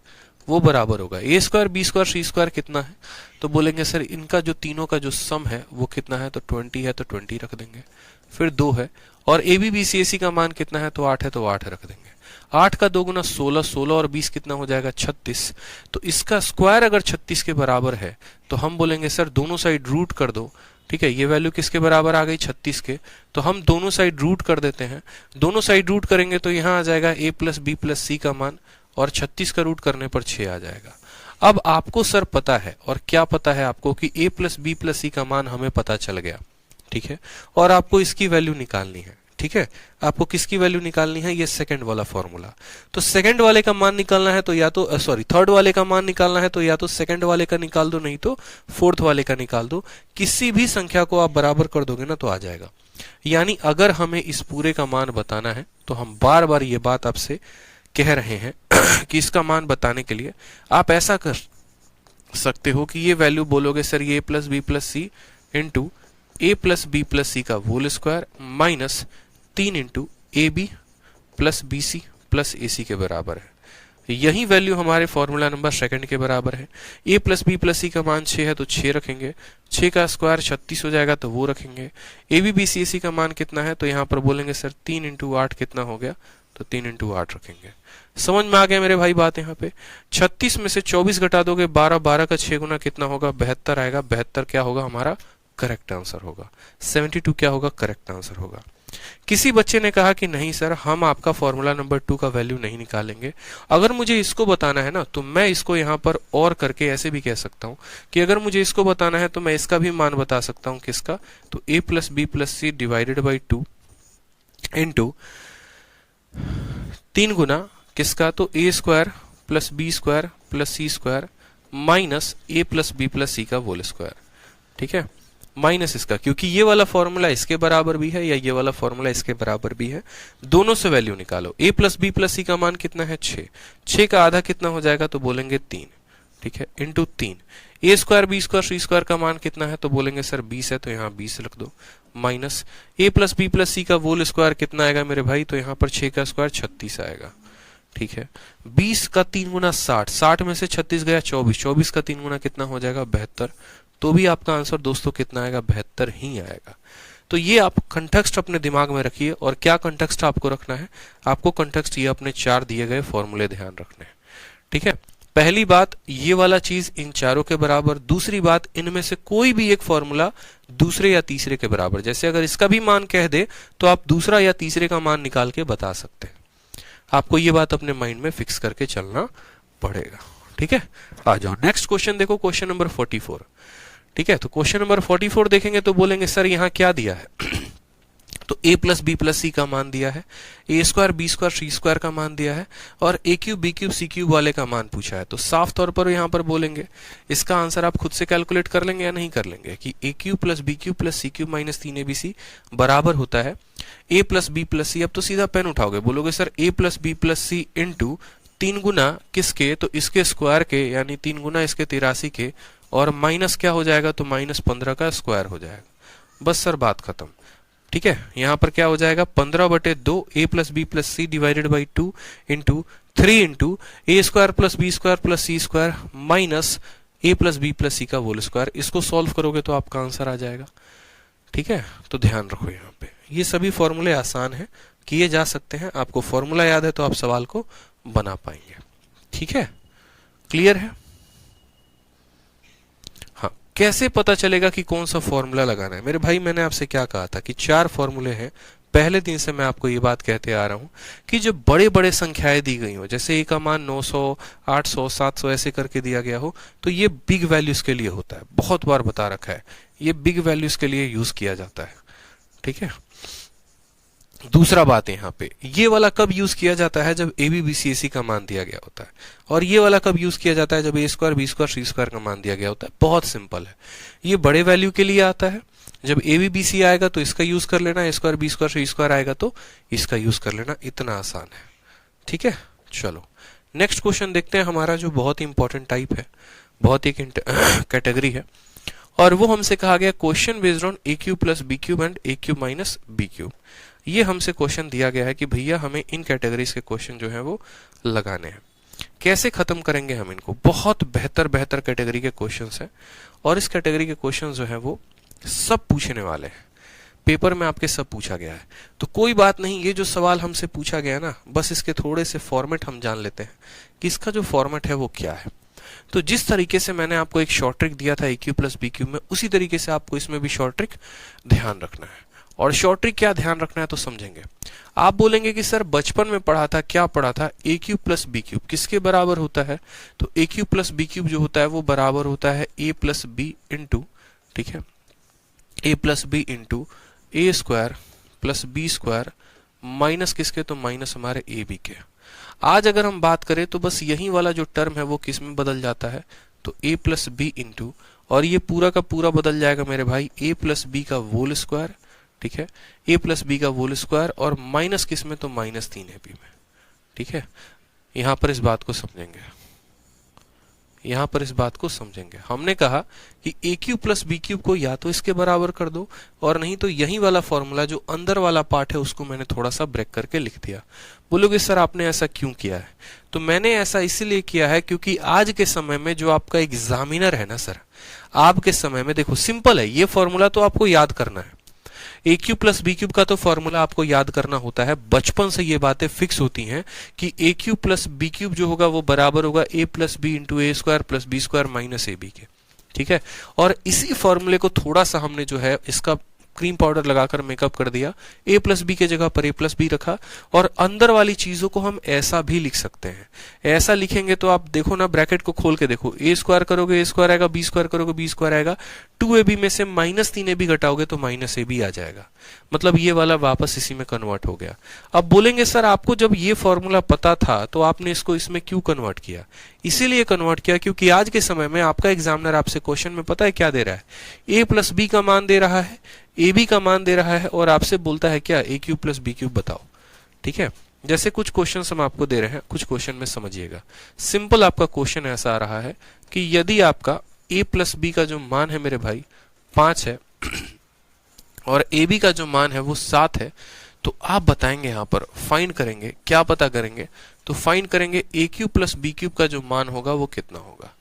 वो बराबर होगा A square B square C square कितना है, तो बोलेंगे सर इनका जो तीनों का जो सम है वो कितना है, तो 20 है तो 20 रख देंगे। फिर 2 है, और ए बी बी सी ए सी का मान कितना है, तो 8 है तो 8 रख देंगे। 8 का 2 गुना 16, 16 और 20 कितना हो जाएगा, 36। तो इसका स्क्वायर अगर 36 के बराबर है, तो हम बोलेंगे सर दोनों साइड रूट कर दो। ठीक है, ये वैल्यू किसके बराबर आ गई, 36 के, तो हम दोनों साइड रूट कर देते हैं। दोनों साइड रूट करेंगे तो यहाँ आ जाएगा a plus B plus C का मान, और 36 का रूट करने पर 6 आ जाएगा। अब आपको सर पता है, और क्या पता है आपको, कि a plus B plus C का मान हमें पता चल गया। ठीक है, और आपको इसकी वैल्यू निकालनी है। ठीक है, आपको किसकी वैल्यू निकालनी है, ये सेकंड वाला फॉर्मूला। तो सेकंड वाले का मान निकालना है तो या तो थर्ड वाले का मान निकालना है तो या तो सेकंड वाले का निकाल दो, नहीं तो फोर्थ वाले का निकाल दो। किसी भी संख्या को आप बराबर कर दोगे ना तो आ जाएगा। यानी अगर हमें इस पूरे का मान बताना है, तो हम बार बार ये बात आपसे कह रहे हैं कि इसका मान बताने के लिए आप ऐसा कर सकते हो कि ये वैल्यू बोलोगे सर ये a plus B plus C into A plus B plus C का whole square minus 3 into A B plus B C plus A C के बराबर है। यही वैल्यू हमारे फॉर्मूला नंबर सेकंड के बराबर है। a plus B plus C का मान 6 है तो 6 रखेंगे, 6 का स्क्वायर 36 हो जाएगा तो वो रखेंगे। ए बी बी सी ए सी का मान कितना है, तो यहाँ पर बोलेंगे सर 3 इंटू 8 कितना हो गया, तो 3 इंटू 8 रखेंगे। समझ में आ गया मेरे भाई बात? यहाँ पे 36 में से 24 घटा दोगे 12, 12 का 6 गुना कितना होगा, 72 आएगा। 72 क्या होगा, हमारा करेक्ट आंसर होगा। 72 क्या होगा, करेक्ट आंसर होगा। किसी बच्चे ने कहा कि नहीं सर हम आपका फॉर्मूला नंबर 2 का वैल्यू नहीं निकालेंगे, अगर मुझे इसको बताना है ना तो मैं इसको यहाँ पर और करके ऐसे भी कह सकता हूँ कि अगर मुझे इसको बताना है तो मैं इसका भी मान बता सकता हूँ। किसका, तो a plus B plus C divided by 2 into 3 गुना किसका, तो A square plus B square plus C square minus A plus B plus C का होल स्क्वायर, ठीक है, माइनस इसका, क्योंकि ये वाला फॉर्मूला इसके बराबर भी है या ये वाला फॉर्मूला इसके बराबर भी है, दोनों से वैल्यू निकालो। ए प्लस बी प्लस सी का मान कितना है, 6, 6 का आधा कितना हो जाएगा, तो बोलेंगे 3, ठीक है, इंटू 3। ए square B square C square का मान कितना है, तो बोलेंगे सर 20 है, तो यहाँ 20 लिख दो, minus A plus B plus C का होल स्क्वायर कितना आएगा मेरे भाई, तो यहाँ पर 6 का स्क्वायर 36 आएगा, ठीक है। 20 का 3 गुना 60, 60 में से 36 गया 24, 24 का 3 गुना कितना हो जाएगा, 72, तो भी आपका आंसर दोस्तों कितना आएगा, 72 ही आएगा। तो ये आप कंटेक्स्ट अपने दिमाग में रखिए, और क्या कंटेक्स्ट आपको रखना है, आपको कंटेक्स्ट ये अपने 4 दिए गए फॉर्मूले ध्यान रखने हैं, ठीक है। पहली बात, ये वाला चीज इन चारों के बराबर, दूसरी बात, इनमें से कोई भी एक फॉर्मूला दूसरे या तीसरे के बराबर, जैसे अगर इसका भी मान कह दे तो आप दूसरा या तीसरे का मान निकाल के बता सकते हैं। आपको ये बात अपने माइंड में फिक्स करके चलना पड़ेगा, ठीक है। आ जाओ नेक्स्ट क्वेश्चन देखो, क्वेश्चन नंबर 44, ठीक है। तो क्वेश्चन नंबर 44 देखेंगे तो बोलेंगे सर यहाँ क्या दिया है तो a plus B plus C का मान दिया है, A square B square C square का मान दिया है, और ए cube B cube C cube वाले का मान पूछा है। तो साफ तौर पर यहाँ पर बोलेंगे, इसका आंसर आप खुद से कैलकुलेट कर लेंगे या नहीं कर लेंगे, कि A cube plus B cube plus C cube minus 3abc बराबर होता है A plus B plus C. अब तो सीधा पेन उठाओगे, बोलोगे sir A plus B plus C into 3 गुना किसके, तो इसके स्क्वायर के, यानी 3 गुना इसके 83 के, और माइनस क्या हो जाएगा, तो माइनस 15 का स्क्वायर हो जाएगा। बस सर बात खत्म, ठीक है। यहां पर क्या हो जाएगा, 15/2 A plus B plus C divided by 2 into 3 into A square plus B square plus C square minus A plus B plus C का होल स्क्वायर। इसको सॉल्व करोगे तो आपका आंसर आ जाएगा, ठीक है। तो ध्यान रखो यहाँ पे, ये सभी फॉर्मूले आसान है, किए जा सकते हैं। आपको फॉर्मूला याद है तो आप सवाल को बना पाएंगे, ठीक है, क्लियर है। हाँ, कैसे पता चलेगा कि कौन सा फॉर्मूला लगाना है, मेरे भाई मैंने आपसे क्या कहा था कि 4 फॉर्मूले हैं। पहले दिन से मैं आपको ये बात कहते आ रहा हूं कि जो बड़े बड़े संख्याएं दी गई हो, जैसे ए का मान 900 800 700 ऐसे करके दिया गया हो, तो ये बिग वैल्यूज के लिए होता है। बहुत बार बता रखा है, ये बिग वैल्यूज के लिए यूज किया जाता है, ठीक है। दूसरा बात है यहाँ पे, ये वाला कब यूज किया जाता है, जब ए बी बी सी सी का मान दिया गया होता है, और ये वाला कब यूज किया जाता है, जब ए square B square C square का मान दिया गया होता है। बहुत सिंपल है, ये बड़े वैल्यू के लिए आता है। जब ए बी बी सी आएगा तो इसका यूज कर लेना, ए square B square C square आएगा तो इसका यूज कर लेना, इतना आसान है, ठीक है। चलो नेक्स्ट क्वेश्चन देखते हैं, हमारा जो बहुत ही इंपॉर्टेंट टाइप है, बहुत ही कैटेगरी है, और वो हमसे कहा गया question based on A cube plus B cube and A cube minus B cube. ये हमसे क्वेश्चन दिया गया है कि भैया हमें इन कैटेगरीज के क्वेश्चन जो है वो लगाने हैं। कैसे खत्म करेंगे हम इनको, बहुत बेहतर बेहतर कैटेगरी के क्वेश्चंस हैं, और इस कैटेगरी के क्वेश्चन जो है वो सब पूछने वाले हैं, पेपर में आपके सब पूछा गया है। तो कोई बात नहीं, ये जो सवाल हमसे पूछा गया ना, बस इसके थोड़े से फॉर्मेट हम जान लेते हैं कि इसका जो फॉर्मेट है वो क्या है। तो जिस तरीके से मैंने आपको एक शॉर्ट ट्रिक दिया था ए क्यूब प्लस बी क्यूब में, उसी तरीके से आपको इसमें भी शॉर्ट ट्रिक ध्यान रखना है। और शॉर्ट ट्रिक क्या ध्यान रखना है तो समझेंगे। आप बोलेंगे कि सर बचपन में पढ़ा था, क्या पढ़ा था, ए क्यूब प्लस बी क्यूब किसके बराबर होता है, तो ए क्यूब प्लस बी क्यूब जो होता है वो बराबर होता है ए प्लस बी इंटू, ठीक है, A plus B into A square plus B square minus किसके, तो माइनस हमारे ए बी के। आज अगर हम बात करें तो बस यही वाला जो टर्म है वो किस में बदल जाता है, तो ए प्लस बी इंटू, और ये पूरा का पूरा बदल जाएगा मेरे भाई ए प्लस बी का होल स्क्वायर, ठीक है, ए प्लस बी का होल स्क्वायर, और माइनस किस में, तो माइनस 3ab में, ठीक है। यहां पर इस बात को समझेंगे, यहां पर इस बात को समझेंगे। हमने कहा कि A cube plus B cube को या तो इसके बराबर कर दो, और नहीं तो यही वाला फॉर्मूला जो अंदर वाला पार्ट है उसको मैंने थोड़ा सा ब्रेक करके लिख दिया। बोलोगे सर आपने ऐसा क्यों किया है, तो मैंने ऐसा इसलिए किया है क्योंकि आज के समय में जो आपका एग्जामिनर है ना सर, आपके समय में देखो सिंपल है, ये फॉर्मूला तो आपको याद करना है। ए क्यूब प्लस बी क्यूब का तो फॉर्मूला आपको याद करना होता है, बचपन से ये बातें फिक्स होती हैं कि A cube plus B cube जो होगा वो बराबर होगा A plus B into A square plus B square minus A B के, ठीक है। और इसी फॉर्मूले को थोड़ा सा हमने जो है इसका क्रीम पाउडर लगाकर मेकअप कर दिया, ए प्लस बी के जगह पर ए प्लस बी रखा, और अंदर वाली चीजों को हम ऐसा भी लिख सकते हैं। ऐसा लिखेंगे तो आप देखो ना, ब्रैकेट को खोल के देखो, ए स्क्वायर करोगे ए स्क्वायर आएगा, बी स्क्वायर करोगे बी स्क्वायर आएगा, 2ab में से -3ab घटाओगे तो -ab आ जाएगा। मतलब ये वाला वापस इसी में कन्वर्ट हो गया। अब बोलेंगे सर आपको जब ये फॉर्मूला पता था तो आपने इसको इसमें क्यों कन्वर्ट किया? इसीलिए कन्वर्ट किया क्योंकि आज के समय में आपका एग्जामिनर आपसे क्वेश्चन में पता है क्या दे रहा है, ए प्लस बी का मान दे रहा है, ए बी का मान दे रहा है, और आपसे बोलता है क्या, ए क्यूब प्लस बी क्यूब बताओ। ठीक है, जैसे कुछ क्वेश्चन हम आपको दे रहे हैं, कुछ क्वेश्चन में समझिएगा। सिंपल आपका क्वेश्चन ऐसा आ रहा है कि यदि आपका a प्लस बी का जो मान है मेरे भाई 5 है और ए बी का जो मान है वो 7 है, तो आप बताएंगे यहाँ पर फाइंड करेंगे, क्या पता करेंगे, तो फाइंड करेंगे ए क्यूब प्लस बी क्यूब का जो मान होगा वो कितना होगा।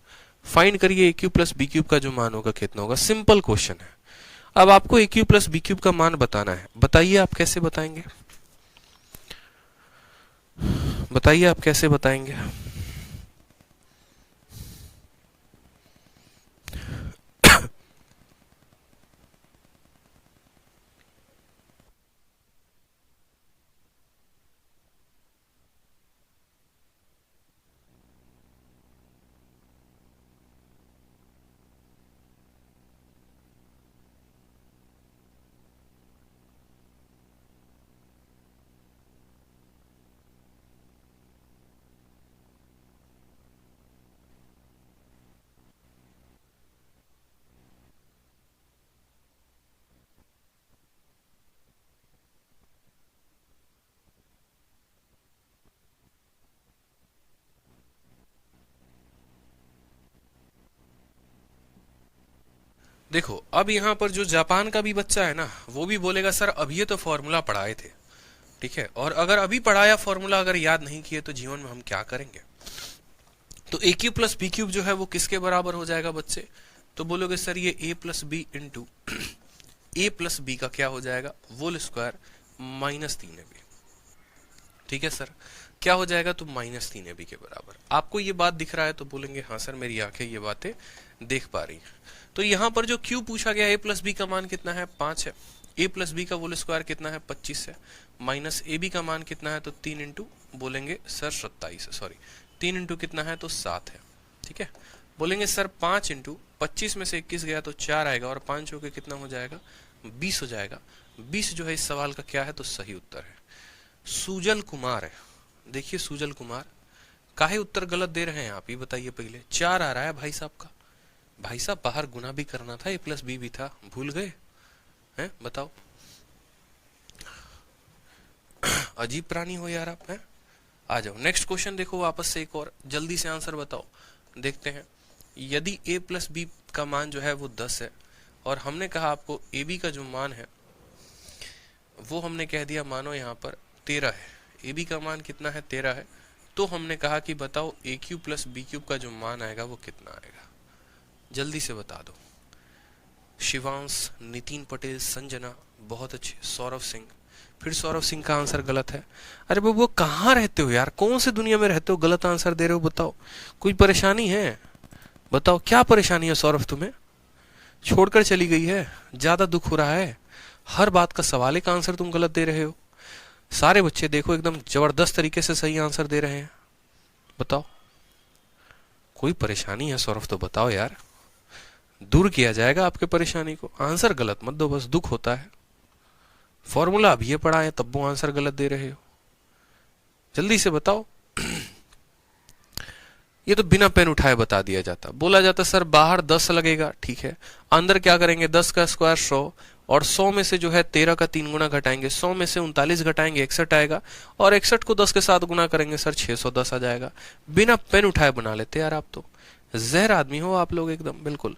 फाइंड करिए ए क्यूब प्लस बी क्यूब का जो मान होगा कितना होगा। सिंपल क्वेश्चन है। अब आपको ए क्यूब प्लस बी क्यूब का मान बताना है। बताइए आप कैसे बताएंगे, बताइए आप कैसे बताएंगे। देखो अब यहाँ पर जो जापान का भी बच्चा है ना, वो भी बोलेगा सर अभी ये तो फॉर्मूला पढ़ाए थे। ठीक है, और अगर अभी पढ़ाया फॉर्मूला अगर याद नहीं किए तो जीवन में हम क्या करेंगे। तो ए क्यूब प्लस बी क्यूब जो है वो किसके बराबर हो जाएगा बच्चे, तो बोलोगे सर ये ए plus B into A plus B का क्या हो जाएगा, होल स्क्वायर -3ab। ठीक है सर, क्या हो जाएगा, तो -3ab के बराबर। आपको ये बात दिख रहा है तो बोलेंगे हाँ सर मेरी आंखें ये बातें देख पा रही हैं। तो यहाँ पर जो क्यू पूछा गया, ए प्लस बी का मान कितना है, 5 है, ए प्लस बी का होल स्क्वायर कितना है, 25 है, माइनस ए बी का मान कितना है, तो 3 इंटू बोलेंगे सर 27 है, सॉरी 3 इंटू कितना है, तो 7 है। ठीक है, बोलेंगे सर 5 इंटू 25 में से 21 गया तो 4 आएगा, और 5 होके कितना हो जाएगा, 20 हो जाएगा। 20 जो है इस सवाल का क्या है, तो सही उत्तर है। सुजल कुमार है, देखिए सुजल कुमार काहे उत्तर गलत दे रहे हैं आप, ये बताइए पहले। 4 आ रहा है भाई साहब का, भाई साहब बाहर गुना भी करना था, ए प्लस बी भी था, भूल गए हैं, बताओ। अजीब प्राणी हो यार आप, हैं। आ जाओ नेक्स्ट क्वेश्चन देखो वापस से एक और, जल्दी से आंसर बताओ। देखते हैं, यदि a प्लस बी का मान जो है वो 10 है, और हमने कहा आपको ए बी का जो मान है वो हमने कह दिया मानो यहाँ पर 13 है, ए बी का मान कितना है, 13 है, तो हमने कहा कि बताओ ए क्यूब प्लस बी क्यूब का जो मान आएगा वो कितना आएगा, जल्दी से बता दो। शिवांश, नितिन पटेल, संजना, बहुत अच्छे, सौरभ सिंह, फिर सौरभ सिंह का आंसर गलत है। अरे बाबू कहाँ रहते हो यार, कौन से दुनिया में रहते हो, गलत आंसर दे रहे हो, बताओ कोई परेशानी है, बताओ क्या परेशानी है सौरभ, तुम्हें छोड़कर चली गई है, ज्यादा दुख हो रहा है, हर बात का सवाल का आंसर तुम गलत दे रहे हो। सारे बच्चे देखो एकदम जबरदस्त तरीके से सही आंसर दे रहे हैं, बताओ कोई परेशानी है सौरभ, तो बताओ यार, दूर किया जाएगा आपके परेशानी को। आंसर गलत मत दो, बस दुख होता है। फॉर्मूला अब ये पढ़ा है तब वो आंसर गलत दे रहे हो, जल्दी से बताओ। ये तो बिना पेन उठाए बता दिया जाता, बोला जाता सर बाहर 10 लगेगा, ठीक है, अंदर क्या करेंगे, 10 का स्क्वायर 100, और 100 में से जो है 13 का 3 गुना घटाएंगे, 100 में से 39 घटाएंगे 61 आएगा, और 61 को 10 के साथ गुना करेंगे सर 610 आ जाएगा। बिना पेन उठाए बना लेते यार, आप तो जहर आदमी हो आप लोग एकदम, बिल्कुल।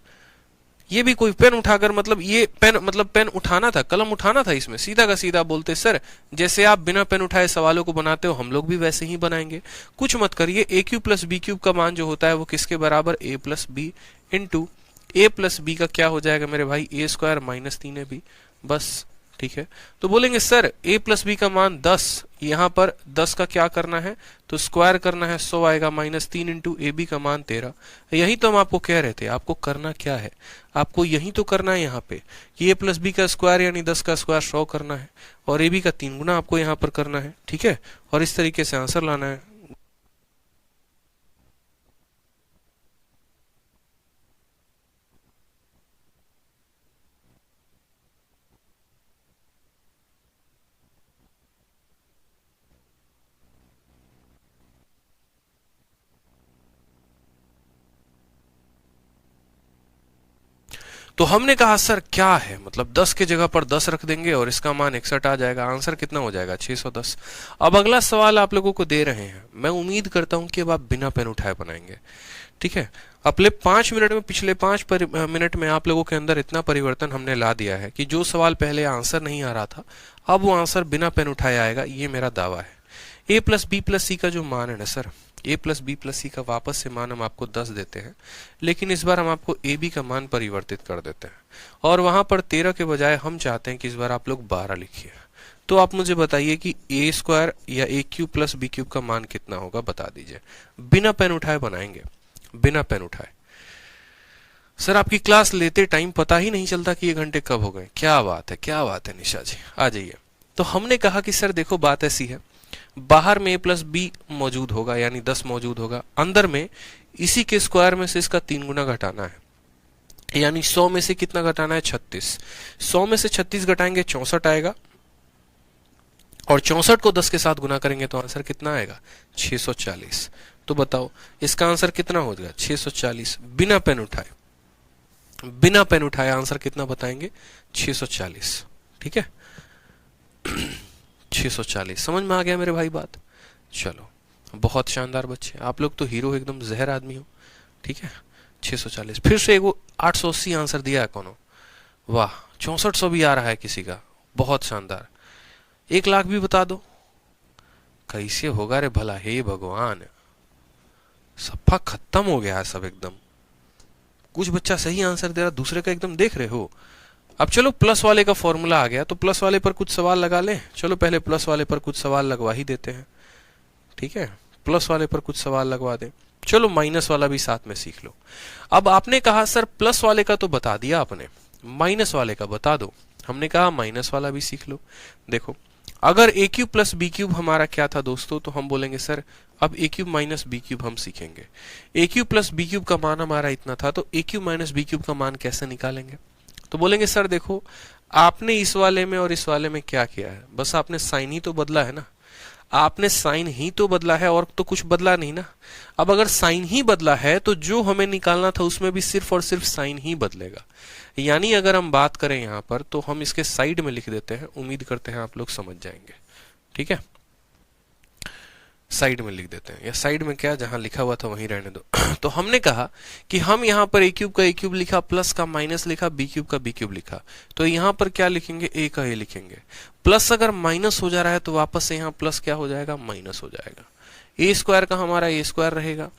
ये भी कोई पेन उठाकर, मतलब ये पेन, मतलब पेन उठाना था, कलम उठाना था, इसमें सीधा का सीधा बोलते सर जैसे आप बिना पेन उठाए सवालों को बनाते हो हम लोग भी वैसे ही बनाएंगे। कुछ मत करिए, ए क्यूब प्लस बी क्यूब का मान जो होता है वो किसके बराबर, ए plus B into A plus B का क्या हो जाएगा मेरे भाई, ए स्क्वायर -3ab, बस ठीक है। तो बोलेंगे सर a प्लस बी का मान 10, यहाँ पर 10 का क्या करना है, तो स्क्वायर करना है, 100 आएगा, -3 इंटू ए बी का मान 13। यही तो हम आपको कह रहे थे, आपको करना क्या है, आपको यही तो करना है यहाँ पे कि a प्लस बी का स्क्वायर यानी 10 का स्क्वायर 100 करना है और ए बी का 3 गुना आपको यहाँ पर करना है, ठीक है, और इस तरीके से आंसर लाना है। तो हमने कहा सर क्या है, मतलब 10 के जगह पर 10 रख देंगे और इसका मान 61 आ जाएगा, आंसर कितना हो जाएगा 610। अब अगला सवाल आप लोगों को दे रहे हैं, मैं उम्मीद करता हूं कि अब आप बिना पेन उठाए बनाएंगे, ठीक है। अगले 5 मिनट में, पिछले 5 मिनट में आप लोगों के अंदर इतना परिवर्तन हमने ला दिया है कि जो सवाल पहले आंसर नहीं आ रहा था अब वो आंसर बिना पेन उठाए आएगा, ये मेरा दावा है। a plus B plus C का जो मान है ना sir, a plus B plus C का वापस से मान हम आपको 10 देते हैं, लेकिन इस बार हम आपको ए बी का मान परिवर्तित कर देते हैं और वहां पर 13 के बजाय हम चाहते हैं कि इस बार आप लोग 12 लिखिए। तो आप मुझे बताइए कि ए स्क्वायर या ए क्यूब प्लस बी क्यूब का मान कितना होगा, बता दीजिए। बिना पेन उठाए बनाएंगे, बिना पेन उठाए। सर आपकी क्लास लेते टाइम पता ही नहीं चलता कि ये घंटे कब हो गए। क्या बात है, क्या बात है निशा जी, आ जाइए। तो हमने कहा कि सर देखो बात ऐसी है, बाहर में a प्लस बी मौजूद होगा यानी 10 मौजूद होगा, अंदर में इसी के स्क्वायर में से इसका 3 गुना घटाना है, यानी 100 में से कितना घटाना है 36। 100 में से 36 घटाएंगे 64 आएगा और 64 को 10 के साथ गुना करेंगे तो आंसर कितना आएगा 640। तो बताओ इसका आंसर कितना हो जाएगा 640, बिना पेन उठाए, बिना पेन उठाए आंसर कितना बताएंगे 640, ठीक है। 640 समझ में आ गया मेरे भाई बात। चलो बहुत शानदार बच्चे, आप लोग तो हीरो, एकदम जहर आदमी हो, ठीक है। 640 फिर से एगो 880 आंसर दिया है कोनो, वाह 6400 भी आ रहा है किसी का, बहुत शानदार। 1 लाख भी बता दो, कैसे होगा रे भला, हे भगवान, सफा खत्म हो गया है सब एकदम। कुछ बच्चा सही आंसर दे रहा, दूसरे का एकदम देख रहे हो। अब चलो प्लस वाले का फॉर्मूला आ गया तो प्लस वाले पर कुछ सवाल लगा लें। चलो पहले प्लस वाले पर कुछ सवाल लगवा ही देते हैं, ठीक है, प्लस वाले पर कुछ सवाल लगवा दें। चलो माइनस वाला भी साथ में सीख लो। अब आपने कहा सर प्लस वाले का तो बता दिया आपने, माइनस वाले का बता दो। हमने कहा माइनस वाला भी सीख लो। देखो अगर ए क्यूब प्लस बी क्यूब हमारा क्या था दोस्तों, तो हम बोलेंगे सर अब ए क्यूब माइनस बी क्यूब हम सीखेंगे। ए क्यूब प्लस बी क्यूब का मान हमारा इतना था, तो ए क्यूब माइनस बी क्यूब का मान कैसे निकालेंगे। तो बोलेंगे सर देखो आपने इस वाले में और इस वाले में क्या किया है, बस आपने साइन ही तो बदला है ना, आपने साइन ही तो बदला है और तो कुछ बदला नहीं ना। अब अगर साइन ही बदला है तो जो हमें निकालना था उसमें भी सिर्फ और सिर्फ साइन ही बदलेगा। यानी अगर हम बात करें यहाँ पर तो हम इसके साइड में लिख देते हैं, उम्मीद करते हैं आप लोग समझ जाएंगे, ठीक है। साइड में लिख देते हैं, या साइड में क्या, जहां लिखा हुआ था वहीं रहने दो। तो हमने कहा कि हम यहाँ पर ए क्यूब का ए क्यूब लिखा, प्लस का माइनस लिखा, बी क्यूब का बी क्यूब लिखा, तो यहाँ पर क्या लिखेंगे, ए का ए लिखेंगे। प्लस अगर माइनस हो जा रहा है तो वापस से यहाँ प्लस क्या हो जाएगा, माइनस हो जाएगा। ए स्क्वायर का हमारा ए स्क्वायर रहेगा,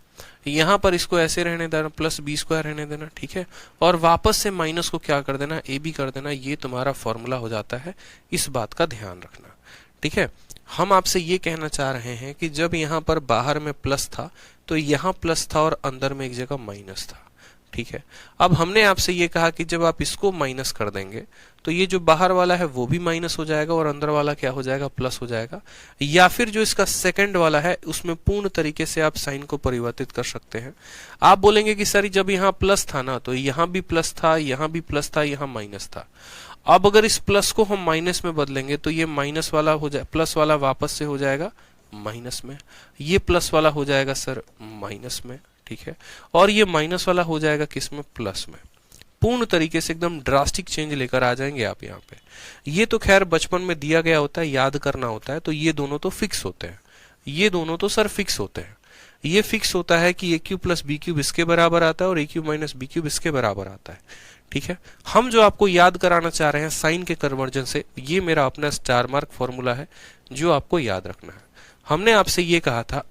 यहाँ पर इसको ऐसे रहने देना, प्लस बी स्क्वायर रहने देना, ठीक है, और वापस से माइनस को क्या कर देना, ए बी कर देना। ये तुम्हारा फॉर्मूला हो जाता है, इस बात का ध्यान रखना, ठीक है। हम आपसे ये कहना चाह रहे हैं कि जब यहाँ पर बाहर में प्लस था तो यहाँ प्लस था और अंदर में एक जगह माइनस था, ठीक है। अब हमने आपसे ये कहा कि जब आप इसको माइनस कर देंगे तो ये जो बाहर वाला है वो भी माइनस हो जाएगा और अंदर वाला क्या हो जाएगा, प्लस हो जाएगा। या फिर जो इसका सेकंड वाला है उसमें पूर्ण तरीके से आप साइन को परिवर्तित कर सकते हैं। आप बोलेंगे कि सर जब यहाँ प्लस था ना तो यहाँ भी प्लस था, यहाँ भी प्लस था, यहाँ माइनस था। अब अगर इस प्लस को हम माइनस में बदलेंगे तो ये माइनस वाला हो जाए, प्लस वाला वापस से हो जाएगा माइनस में, ये प्लस वाला हो जाएगा सर माइनस में, ठीक है, और ये माइनस वाला हो जाएगा किसमें, प्लस में। पूर्ण तरीके से एकदम ड्रास्टिक चेंज लेकर आ जाएंगे आप यहाँ पे। ये तो खैर बचपन में दिया गया होता है, याद करना होता है, तो ये दोनों तो फिक्स होते हैं, ये दोनों तो सर फिक्स होते हैं। ये फिक्स होता है कि A cube plus B cube इसके बराबर आता है और ए क्यूब माइनस बी क्यूब इसके बराबर आता है, ठीक है। हम जो आपको याद कराना चाह रहे हैं साइन के कन्वर्जन से, ये मेरा अपना स्टार मार्क फॉर्मूला है जो आपको याद रखना है। हमने आपसे ये कहा था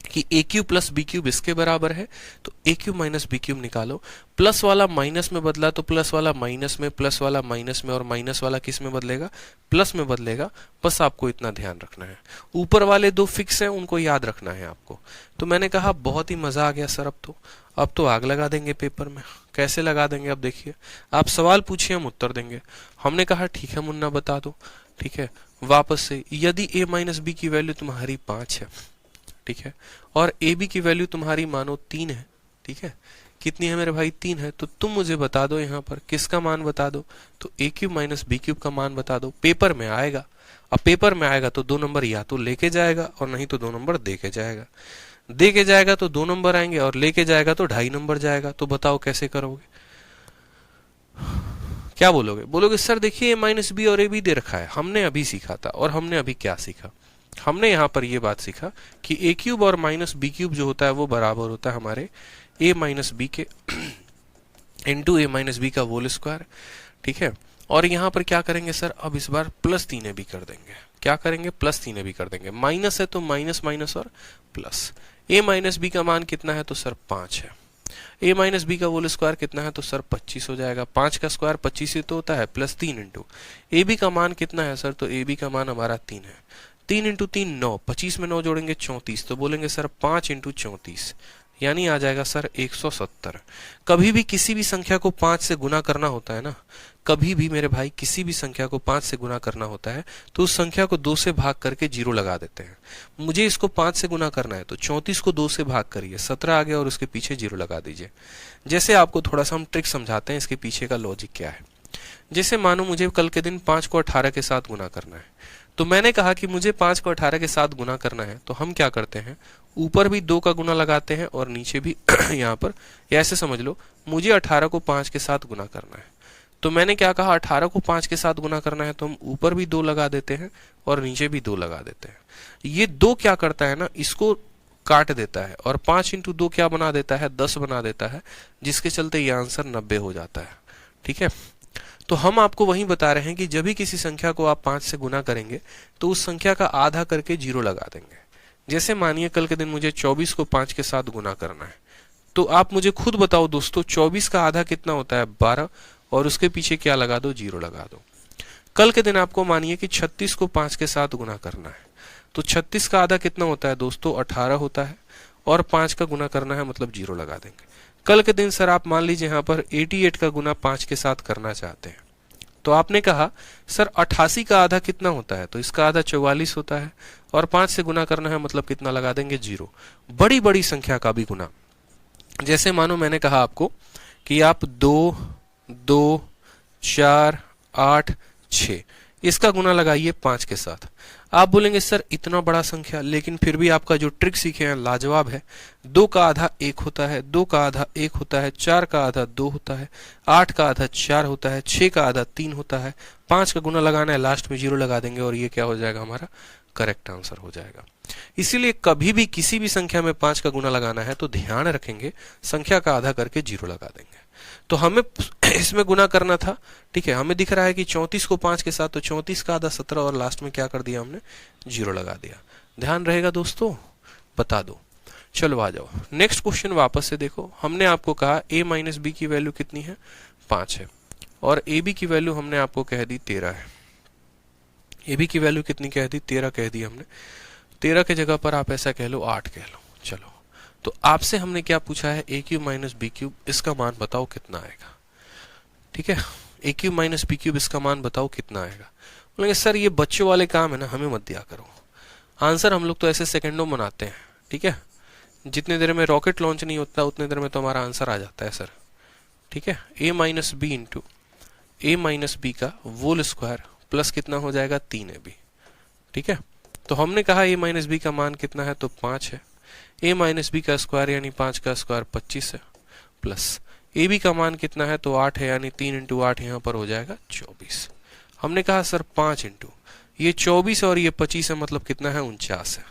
कि A cube plus B cube इसके बराबर है, तो ए क्यूब माइनस बी क्यूब निकालो। प्लस वाला माइनस में बदला तो प्लस वाला माइनस में, प्लस वाला माइनस में, और माइनस वाला किस में बदलेगा, प्लस में बदलेगा। बस आपको इतना ध्यान रखना है। ऊपर वाले दो फिक्स हैं, उनको याद रखना है आपको। तो मैंने कहा बहुत ही मजा आ गया सर, अब तो आग लगा देंगे पेपर में। कैसे लगा देंगे, अब देखिए, आप सवाल पूछिए हम उत्तर देंगे। हमने कहा ठीक है मुन्ना बता दो। ठीक है, वापस से, यदि a माइनस बी की वैल्यू तुम्हारी 5 है, ठीक है, और ए बी की वैल्यू तुम्हारी मानो 3 है, ठीक है, कितनी है मेरे भाई, 3 है, तो तुम मुझे बता दो यहाँ पर किसका मान बता दो, तो ए क्यूब माइनस बी क्यूब का मान बता दो। पेपर में आएगा। अब पेपर में आएगा तो 2 नंबर या तो लेके जाएगा और नहीं तो 2 नंबर दे के जाएगा। दे के जाएगा तो 2 नंबर आएंगे और लेके जाएगा तो 2.5 नंबर जाएगा। तो बताओ कैसे करोगे, क्या बोलोगे? बोलोगे सर देखिए ए माइनस बी और ए बी दे रखा है, हमने अभी सीखा था। और हमने अभी क्या सीखा? हमने यहाँ पर ये बात सीखा कि ए क्यूब और माइनस बी क्यूब जो होता है वो बराबर होता है हमारे ए माइनस बी के इंटू ए माइनस बी का होल स्क्वायर। ठीक है, और यहाँ पर क्या करेंगे सर, अब इस बार प्लस 3 भी कर देंगे। क्या करेंगे, प्लस 3 भी कर देंगे। माइनस है तो माइनस माइनस और प्लस। ए माइनस बी का मान कितना है, तो सर 5 है। ए माइनस बी का होल स्क्वायर कितना है, तो सर 25 हो जाएगा। 5 का स्क्वायर 25 ही तो होता है, प्लस 3 इंटू ए बी का मान कितना है सर, तो ए बी का मान हमारा 3 है। 3 इंटू 3 9, 25 में 9 जोड़ेंगे 34, तो बोलेंगे सर 5 इंटू 34, यानी आ जाएगा सर 170। कभी भी किसी भी संख्या को 5 से गुना करना होता है ना, कभी भी मेरे भाई किसी भी संख्या को 5 से गुना करना होता है तो उस संख्या को 2 से भाग करके 0 लगा देते हैं। मुझे इसको 5 से गुना करना है तो 34 को 2 से भाग करिए, 17 आ गया और उसके पीछे 0 लगा दीजिए। जैसे आपको थोड़ा सा हम ट्रिक समझाते हैं, इसके पीछे का लॉजिक क्या है। जैसे मानो मुझे कल के दिन 5 को 18 के साथ गुना करना है, तो मैंने कहा कि मुझे 5 को 18 के साथ गुना करना है, तो हम क्या करते हैं, ऊपर भी 2 का गुना लगाते हैं और नीचे भी यहाँ पर, या ऐसे समझ लो मुझे 18 को 5 के साथ गुना करना है, तो मैंने क्या कहा, 18 को 5 के साथ गुना करना है तो हम ऊपर भी 2 लगा देते हैं और नीचे भी 2 लगा देते हैं। ये 2 क्या करता है ना, इसको काट देता है और 5 इंटू 2 क्या बना देता है, 10 बना देता है, जिसके चलते ये आंसर 90 हो जाता है। ठीक है, तो हम आपको वही बता रहे हैं कि जब भी किसी संख्या को आप 5 से गुना करेंगे तो उस संख्या का आधा करके 0 लगा देंगे। जैसे मानिए कल के दिन मुझे 24 को 5 के साथ गुना करना है, तो आप मुझे खुद बताओ दोस्तों, 24 का आधा कितना होता है, 12, और उसके पीछे क्या लगा दो, 0 लगा दो। कल के दिन आपको मानिए कि 36 को 5 के साथ गुना करना है, तो 36 का आधा कितना होता है दोस्तों, 18 होता है, और 5 का गुना करना है मतलब 0 लगा देंगे। कल के दिन सर आप मान लीजिए यहाँ पर 88 का गुना 5 के साथ करना चाहते हैं, तो आपने कहा सर 88 का आधा कितना होता है, तो इसका आधा 44 होता है, और 5 से गुना करना है मतलब कितना लगा देंगे, 0। बड़ी बड़ी संख्या का भी गुना, जैसे मानो मैंने कहा आपको कि आप 2, 2, 4, 8, 6 इसका गुना लगाइए 5 के साथ। आप बोलेंगे सर इतना बड़ा संख्या, लेकिन फिर भी आपका जो ट्रिक सीखे हैं लाजवाब है। 2 का आधा 1 होता है, 2 का आधा 1 होता है, 4 का आधा 2 होता है, 8 का आधा 4 होता है, 6 का आधा 3 होता है, 5 का गुना लगाना है, लास्ट में 0 लगा देंगे और ये क्या हो जाएगा, हमारा करेक्ट आंसर हो जाएगा। इसीलिए कभी भी किसी भी संख्या में 5 का गुना लगाना है तो ध्यान रखेंगे संख्या का आधा करके 0 लगा देंगे। तो हमें इसमें गुना करना था, ठीक है, हमें दिख रहा है कि 34 को 5 के साथ, तो 34 का आधा 17 और लास्ट में क्या कर दिया हमने, 0 लगा दिया। ध्यान रहेगा दोस्तों, बता दो। चलो आ जाओ नेक्स्ट क्वेश्चन वापस से देखो। हमने आपको कहा a माइनस बी की वैल्यू कितनी है, 5 है, और ए बी की वैल्यू हमने आपको कह दी 13 है। ए बी की वैल्यू कितनी कह दी, 13 कह दी हमने। 13 के जगह पर आप ऐसा कह लो 8 कह लो। चलो, तो आपसे हमने क्या पूछा है, ए क्यूब माइनस बी क्यूब, इसका मान बताओ कितना आएगा। ठीक है, ए क्यूब माइनस बी क्यूब इसका मान बताओ कितना आएगा। बोलेंगे सर ये बच्चों वाले काम है ना, हमें मत दिया करो आंसर, हम लोग तो ऐसे सेकंडों में बनाते हैं। ठीक है, जितने देर में रॉकेट लॉन्च नहीं होता उतने देर में तो हमारा आंसर आ जाता है सर। ठीक है, ए माइनस बी इंटू ए माइनस बी का होल स्क्वायर प्लस कितना हो जाएगा, 3ab। ठीक है, तो हमने कहा ए माइनस बी का मान कितना है, तो 5 है। ए माइनस बी का स्क्वायर यानी 5 का स्क्वायर 25 है, प्लस ए बी का मान कितना है, तो 8 है, यानी 3 इंटू 8 यहाँ पर हो जाएगा 24। हमने कहा सर 5 इंटू ये 24 और ये 25 है, मतलब कितना है, 49 है।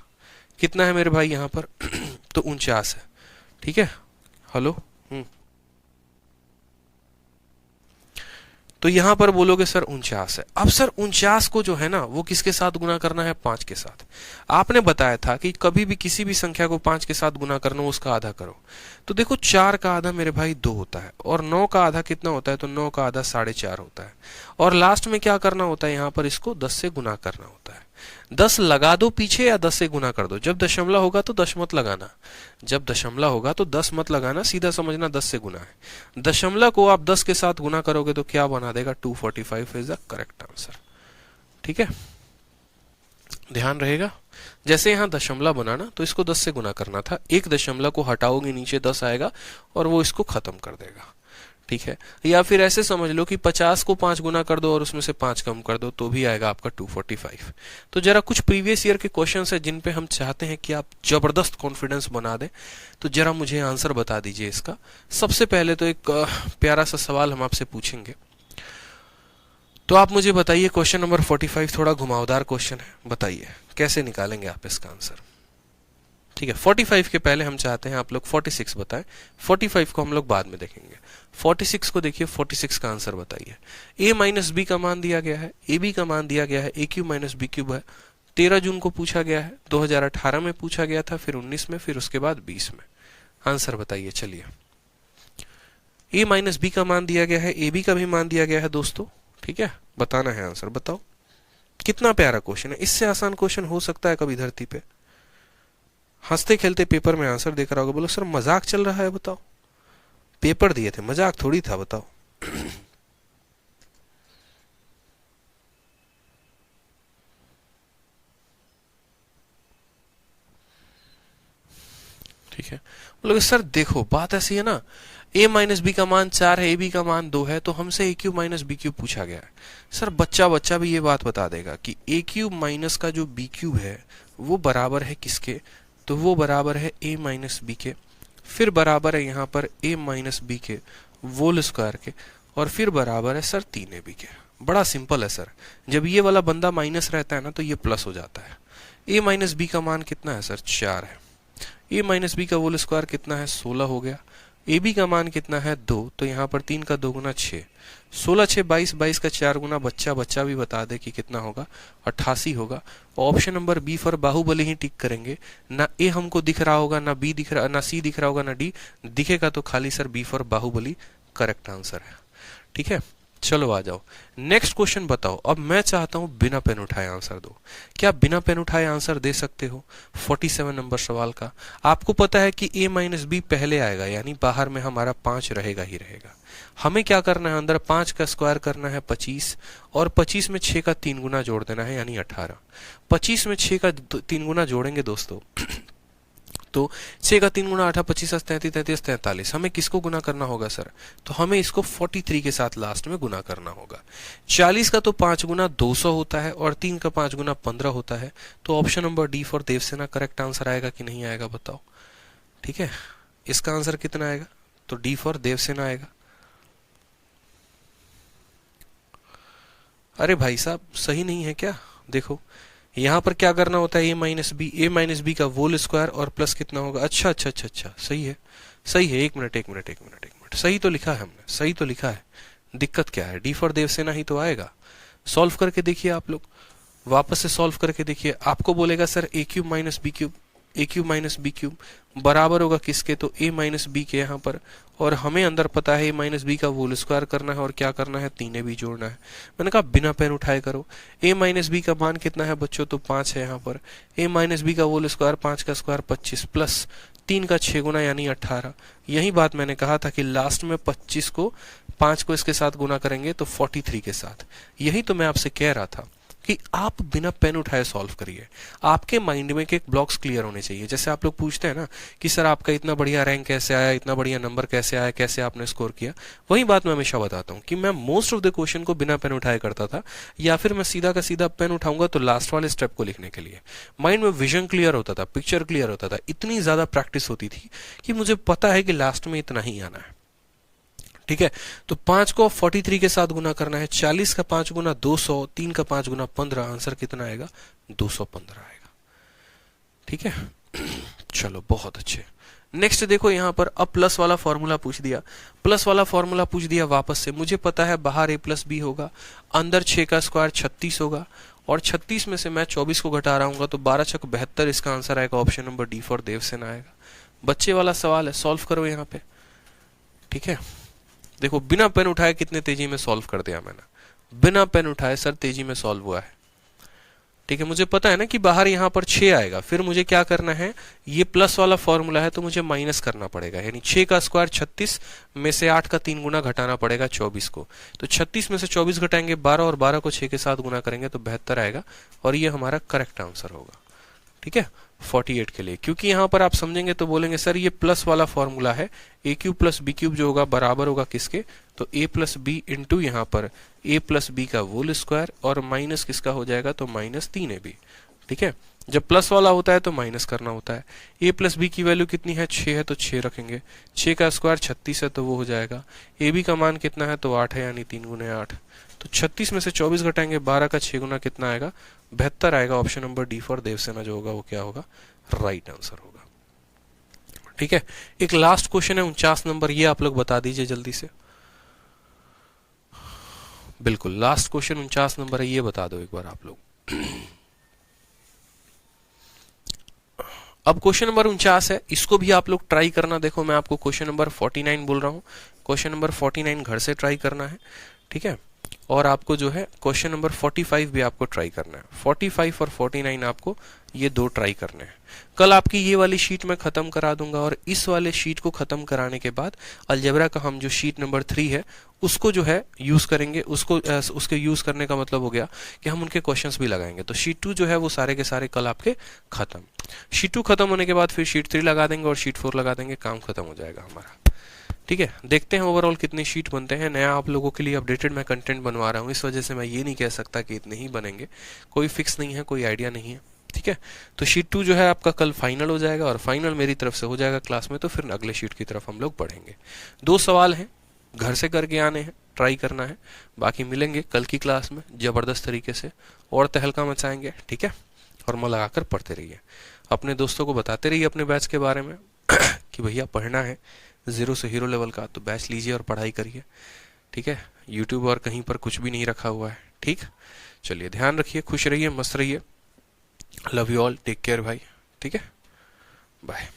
कितना है मेरे भाई यहाँ पर तो 49 है। ठीक है, हेलो तो यहां पर बोलोगे सर 49 है। अब सर 49 को जो है ना वो किसके साथ गुना करना है, 5 के साथ। आपने बताया था कि कभी भी किसी भी संख्या को 5 के साथ गुना करना हो उसका आधा करो। तो देखो 4 का आधा मेरे भाई 2 होता है, और 9 का आधा कितना होता है, तो 9 का आधा 4.5 होता है। और लास्ट में क्या करना होता है, यहाँ पर इसको 10 से गुना करना होता है। 10 लगा दो पीछे या 10 से गुना कर दो। जब दशमलव होगा तो 10 मत लगाना, जब दशमलव होगा तो 10 मत लगाना, सीधा समझना 10 से गुना है। दशमलव को आप 10 के साथ गुना करोगे तो क्या बना देगा, 245 इज द करेक्ट आंसर। ठीक है, ध्यान रहेगा। जैसे यहां दशमलव बनाना तो इसको 10 से गुना करना था, एक दशमलव को हटाओगे नीचे 10 आएगा और वो इसको खत्म कर देगा। ठीक है, या फिर ऐसे समझ लो कि 50 को 5 गुना कर दो और उसमें से 5 कम कर दो तो भी आएगा आपका 245। तो जरा कुछ प्रीवियस ईयर के क्वेश्चंस है जिन पे हम चाहते हैं कि आप जबरदस्त कॉन्फिडेंस बना दें, तो जरा मुझे आंसर बता दीजिए इसका। सबसे पहले तो एक प्यारा सा सवाल हम आपसे पूछेंगे, तो आप मुझे बताइए क्वेश्चन नंबर 45 थोड़ा घुमावदार क्वेश्चन है, बताइए कैसे निकालेंगे आप इसका आंसर। ठीक है, 45 के पहले हम चाहते हैं आप लोग 46 बताएं, 45 को हम लोग बाद में देखेंगे। 46 को देखिए, 46 का आंसर बताइए। a माइनस बी का मान दिया गया है, ए बी का मान दिया गया है, ए क्यूब माइनस बी क्यूब है। 13 जून को पूछा गया है, 2018 में पूछा गया था, फिर 19 में, फिर उसके बाद 20 में। आंसर बताइए। चलिए, a माइनस बी का मान दिया गया है, ए बी का भी मान दिया गया है दोस्तों। ठीक है, बताना है आंसर, बताओ। कितना प्यारा क्वेश्चन है, इससे आसान क्वेश्चन हो सकता है कभी धरती पे। हंसते खेलते पेपर में आंसर देकर आओगे, बोलो सर मजाक चल रहा है, बताओ। पेपर दिए थे, मजाक थोड़ी था, बताओ। ठीक है, बोलोगे सर देखो बात ऐसी है ना, a माइनस बी का मान 4 है, ए बी का मान 2 है, तो हमसे ए क्यूब माइनस बी क्यूब पूछा गया है। सर बच्चा बच्चा भी ये बात बता देगा कि ए क्यूब माइनस का जो बी क्यूब है वो बराबर है किसके, तो वो बराबर है a माइनस बी के, फिर बराबर है यहाँ पर a माइनस बी के होल स्क्वायर के, और फिर बराबर है सर 3ab के। बड़ा सिंपल है सर, जब ये वाला बंदा माइनस रहता है ना तो ये प्लस हो जाता है। a माइनस बी का मान कितना है सर, 4 है। a माइनस बी का होल स्क्वायर कितना है, 16 हो गया। ए बी का मान कितना है, 2, तो यहाँ पर 3 का 2 गुना 6, 16 6 22, 22 का 4 गुना, बच्चा बच्चा भी बता दे कि कितना होगा, 88 होगा। Option number B for Baahubali ही टिक करेंगे। ना ए हमको दिख रहा होगा, ना बी दिख रहा, ना सी दिख रहा होगा, ना डी दिखेगा, तो खाली sir B for Baahubali correct answer है। ठीक है, चलो आ जाओ नेक्स्ट क्वेश्चन बताओ। अब मैं चाहता हूं बिना पेन उठाए आंसर दो। क्या बिना पेन उठाए आंसर दे सकते हो 47 नंबर सवाल का? आपको पता है कि a माइनस बी पहले आएगा, यानी बाहर में हमारा 5 रहेगा ही रहेगा। हमें क्या करना है, अंदर 5 का स्क्वायर करना है 25, और 25 में 6 का 3 गुना जोड़ देना है, यानी 18। 25 में 6 का 3 गुना जोड़ेंगे दोस्तों तो 6 का 3 गुना 8, 25, 33, 33, 43। हमें किसको गुना करना होगा सर, तो हमें इसको 43 के साथ लास्ट में गुना करना होगा। 40 का तो 5 गुना 200 होता है, और 3 का 5 गुना 15 होता है। तो option number D for Devasena correct answer आएगा कि नहीं आएगा, बताओ। ठीक है, इसका आंसर कितना आएगा, तो डी फॉर देवसेना आएगा। अरे भाई साहब सही नहीं है क्या? देखो यहां पर क्या करना होता है, ए माइनस बी का होल स्क्वायर और प्लस कितना होगा। अच्छा अच्छा अच्छा अच्छा, सही है सही है। एक मिनट, सही तो लिखा है हमने, सही तो लिखा है। दिक्कत क्या है, डी फॉर देवसेना ही तो आएगा। सॉल्व करके देखिए आप लोग, वापस से सॉल्व करके देखिए। आपको बोलेगा सर ए क्यूब माइनस बी क्यूब बराबर होगा किसके, तो a माइनस बी के यहाँ पर, और हमें अंदर पता है a माइनस बी का होल स्क्वायर करना है और क्या करना है, 3 भी जोड़ना है। मैंने कहा बिना पेन उठाए करो। a माइनस बी का मान कितना है बच्चों, तो 5 है यहाँ पर। a माइनस बी का होल स्क्वायर, 5 का स्क्वायर 25, प्लस 3 का 6 गुना यानी 18। यही बात मैंने कहा था कि लास्ट में 25 को 5 को इसके साथ गुना करेंगे तो 43 के साथ। यही तो मैं आपसे कह रहा था कि आप बिना पेन उठाए सॉल्व करिए। आपके माइंड में एक ब्लॉक्स क्लियर होने चाहिए। जैसे आप लोग पूछते हैं ना कि सर आपका इतना बढ़िया रैंक कैसे आया, इतना बढ़िया नंबर कैसे आया, कैसे आपने स्कोर किया। वही बात मैं हमेशा बताता हूँ कि मैं मोस्ट ऑफ द क्वेश्चन को बिना पेन उठाए करता था, या फिर मैं सीधा का सीधा पेन उठाऊंगा तो लास्ट वाले स्टेप को लिखने के लिए। माइंड में विजन क्लियर होता था, पिक्चर क्लियर होता था। इतनी ज्यादा प्रैक्टिस होती थी कि मुझे पता है कि लास्ट में इतना ही आना है। ठीक है, तो 5 को 43 के साथ गुना करना है। 40 का 5 गुना 200, 3 का 5 गुना 15, आंसर कितना आएगा, 215 आएगा। ठीक है, चलो बहुत अच्छे। नेक्स्ट देखो यहाँ पर अब प्लस वाला फॉर्मूला पूछ दिया, प्लस वाला फॉर्मूला पूछ दिया वापस से। मुझे पता है बाहर a प्लस बी होगा, अंदर 6 का स्क्वायर 36 होगा, और 36 में से मैं 24 को घटा रहा हूँ तो 12 छक 72, इसका आंसर आएगा option number D for Devasena आएगा। बच्चे वाला सवाल है, सॉल्व करो यहाँ पे। ठीक है, देखो बिना पेन उठाए कितने तेजी में सॉल्व कर दिया मैंने, बिना पेन उठाए सर तेजी में सॉल्व हुआ है। ठीक है, मुझे पता है ना कि बाहर यहाँ पर 6 आएगा, फिर मुझे क्या करना है, ये प्लस वाला फॉर्मूला है तो मुझे माइनस करना पड़ेगा, यानी 6 का स्क्वायर 36 में से 8 का 3 गुना घटाना पड़ेगा 24 को। तो 36 में से 24 घटाएंगे 12, और 12 को 6 के साथ गुना करेंगे तो 72 आएगा, और ये हमारा करेक्ट आंसर होगा। ठीक है, 48 के लिए। क्योंकि यहाँ पर आप समझेंगे तो बोलेंगे सर ये प्लस वाला फॉर्मूला है, ए क्यूब प्लस बी क्यूब जो होगा बराबर होगा किसके, तो a प्लस बी इंटू यहाँ पर a प्लस बी का होल स्क्वायर, और माइनस किसका हो जाएगा, तो माइनस 3ab। ठीक है, जब प्लस वाला होता है तो माइनस करना होता है। a प्लस बी की वैल्यू कितनी है, 6 है तो 6 रखेंगे, 6 का स्क्वायर 36 है तो वो हो जाएगा, ab का मान कितना है, तो 8 है, यानी 3 गुने 8। तो 36 में से 24 घटाएंगे, 12 का 6 गुना कितना आएगा, 72 आएगा। Option number D for Devasena जो होगा वो क्या होगा, राइट आंसर होगा। ठीक है, एक लास्ट क्वेश्चन है 49 नंबर, ये आप लोग बता दीजिए जल्दी से। बिल्कुल लास्ट क्वेश्चन 49 नंबर है, ये बता दो एक बार आप लोग। अब क्वेश्चन नंबर 49 है, इसको भी आप लोग ट्राई करना। देखो मैं आपको क्वेश्चन नंबर 49 बोल रहा हूँ, क्वेश्चन नंबर 49 घर से ट्राई करना है। ठीक है, और आपको जो है क्वेश्चन नंबर 45 भी आपको ट्राई करना है। 45 और 49 आपको ये दो ट्राई करने हैं। कल आपकी ये वाली शीट मैं खत्म करा दूंगा, और इस वाले शीट को खत्म कराने के बाद अलजेब्रा का हम जो शीट नंबर 3 है उसको जो है यूज करेंगे। उसके यूज करने का मतलब हो गया कि हम उनके क्वेश्चंस भी लगाएंगे। तो शीट 2 जो है वो सारे के सारे कल आपके खत्म। शीट 2 खत्म होने के बाद फिर शीट 3 लगा देंगे और शीट 4 लगा देंगे, काम खत्म हो जाएगा हमारा। ठीक है, देखते हैं ओवरऑल कितने शीट बनते हैं। नया आप लोगों के लिए अपडेटेड मैं कंटेंट बनवा रहा हूँ, इस वजह से मैं ये नहीं कह सकता कि इतने ही बनेंगे, कोई फिक्स नहीं है, कोई आइडिया नहीं है। ठीक है, तो शीट 2 जो है आपका कल फाइनल हो जाएगा, और फाइनल मेरी तरफ से हो जाएगा क्लास में, तो फिर अगले शीट की तरफ हम लोग बढ़ेंगे। 2 सवाल हैं, घर से करके आने हैं, ट्राई करना है। बाकी मिलेंगे कल की क्लास में जबरदस्त तरीके से, और तहलका मचाएंगे। ठीक है, और मन लगाकर पढ़ते रहिए, अपने दोस्तों को बताते रहिए अपने बैच के बारे में कि भैया पढ़ना है 0 से हीरो लेवल का, तो बैच लीजिए और पढ़ाई करिए। ठीक है, यूट्यूब और कहीं पर कुछ भी नहीं रखा हुआ है। ठीक, चलिए ध्यान रखिए, खुश रहिए, मस्त रहिए। Love you all, take care भाई। ठीक है, बाय।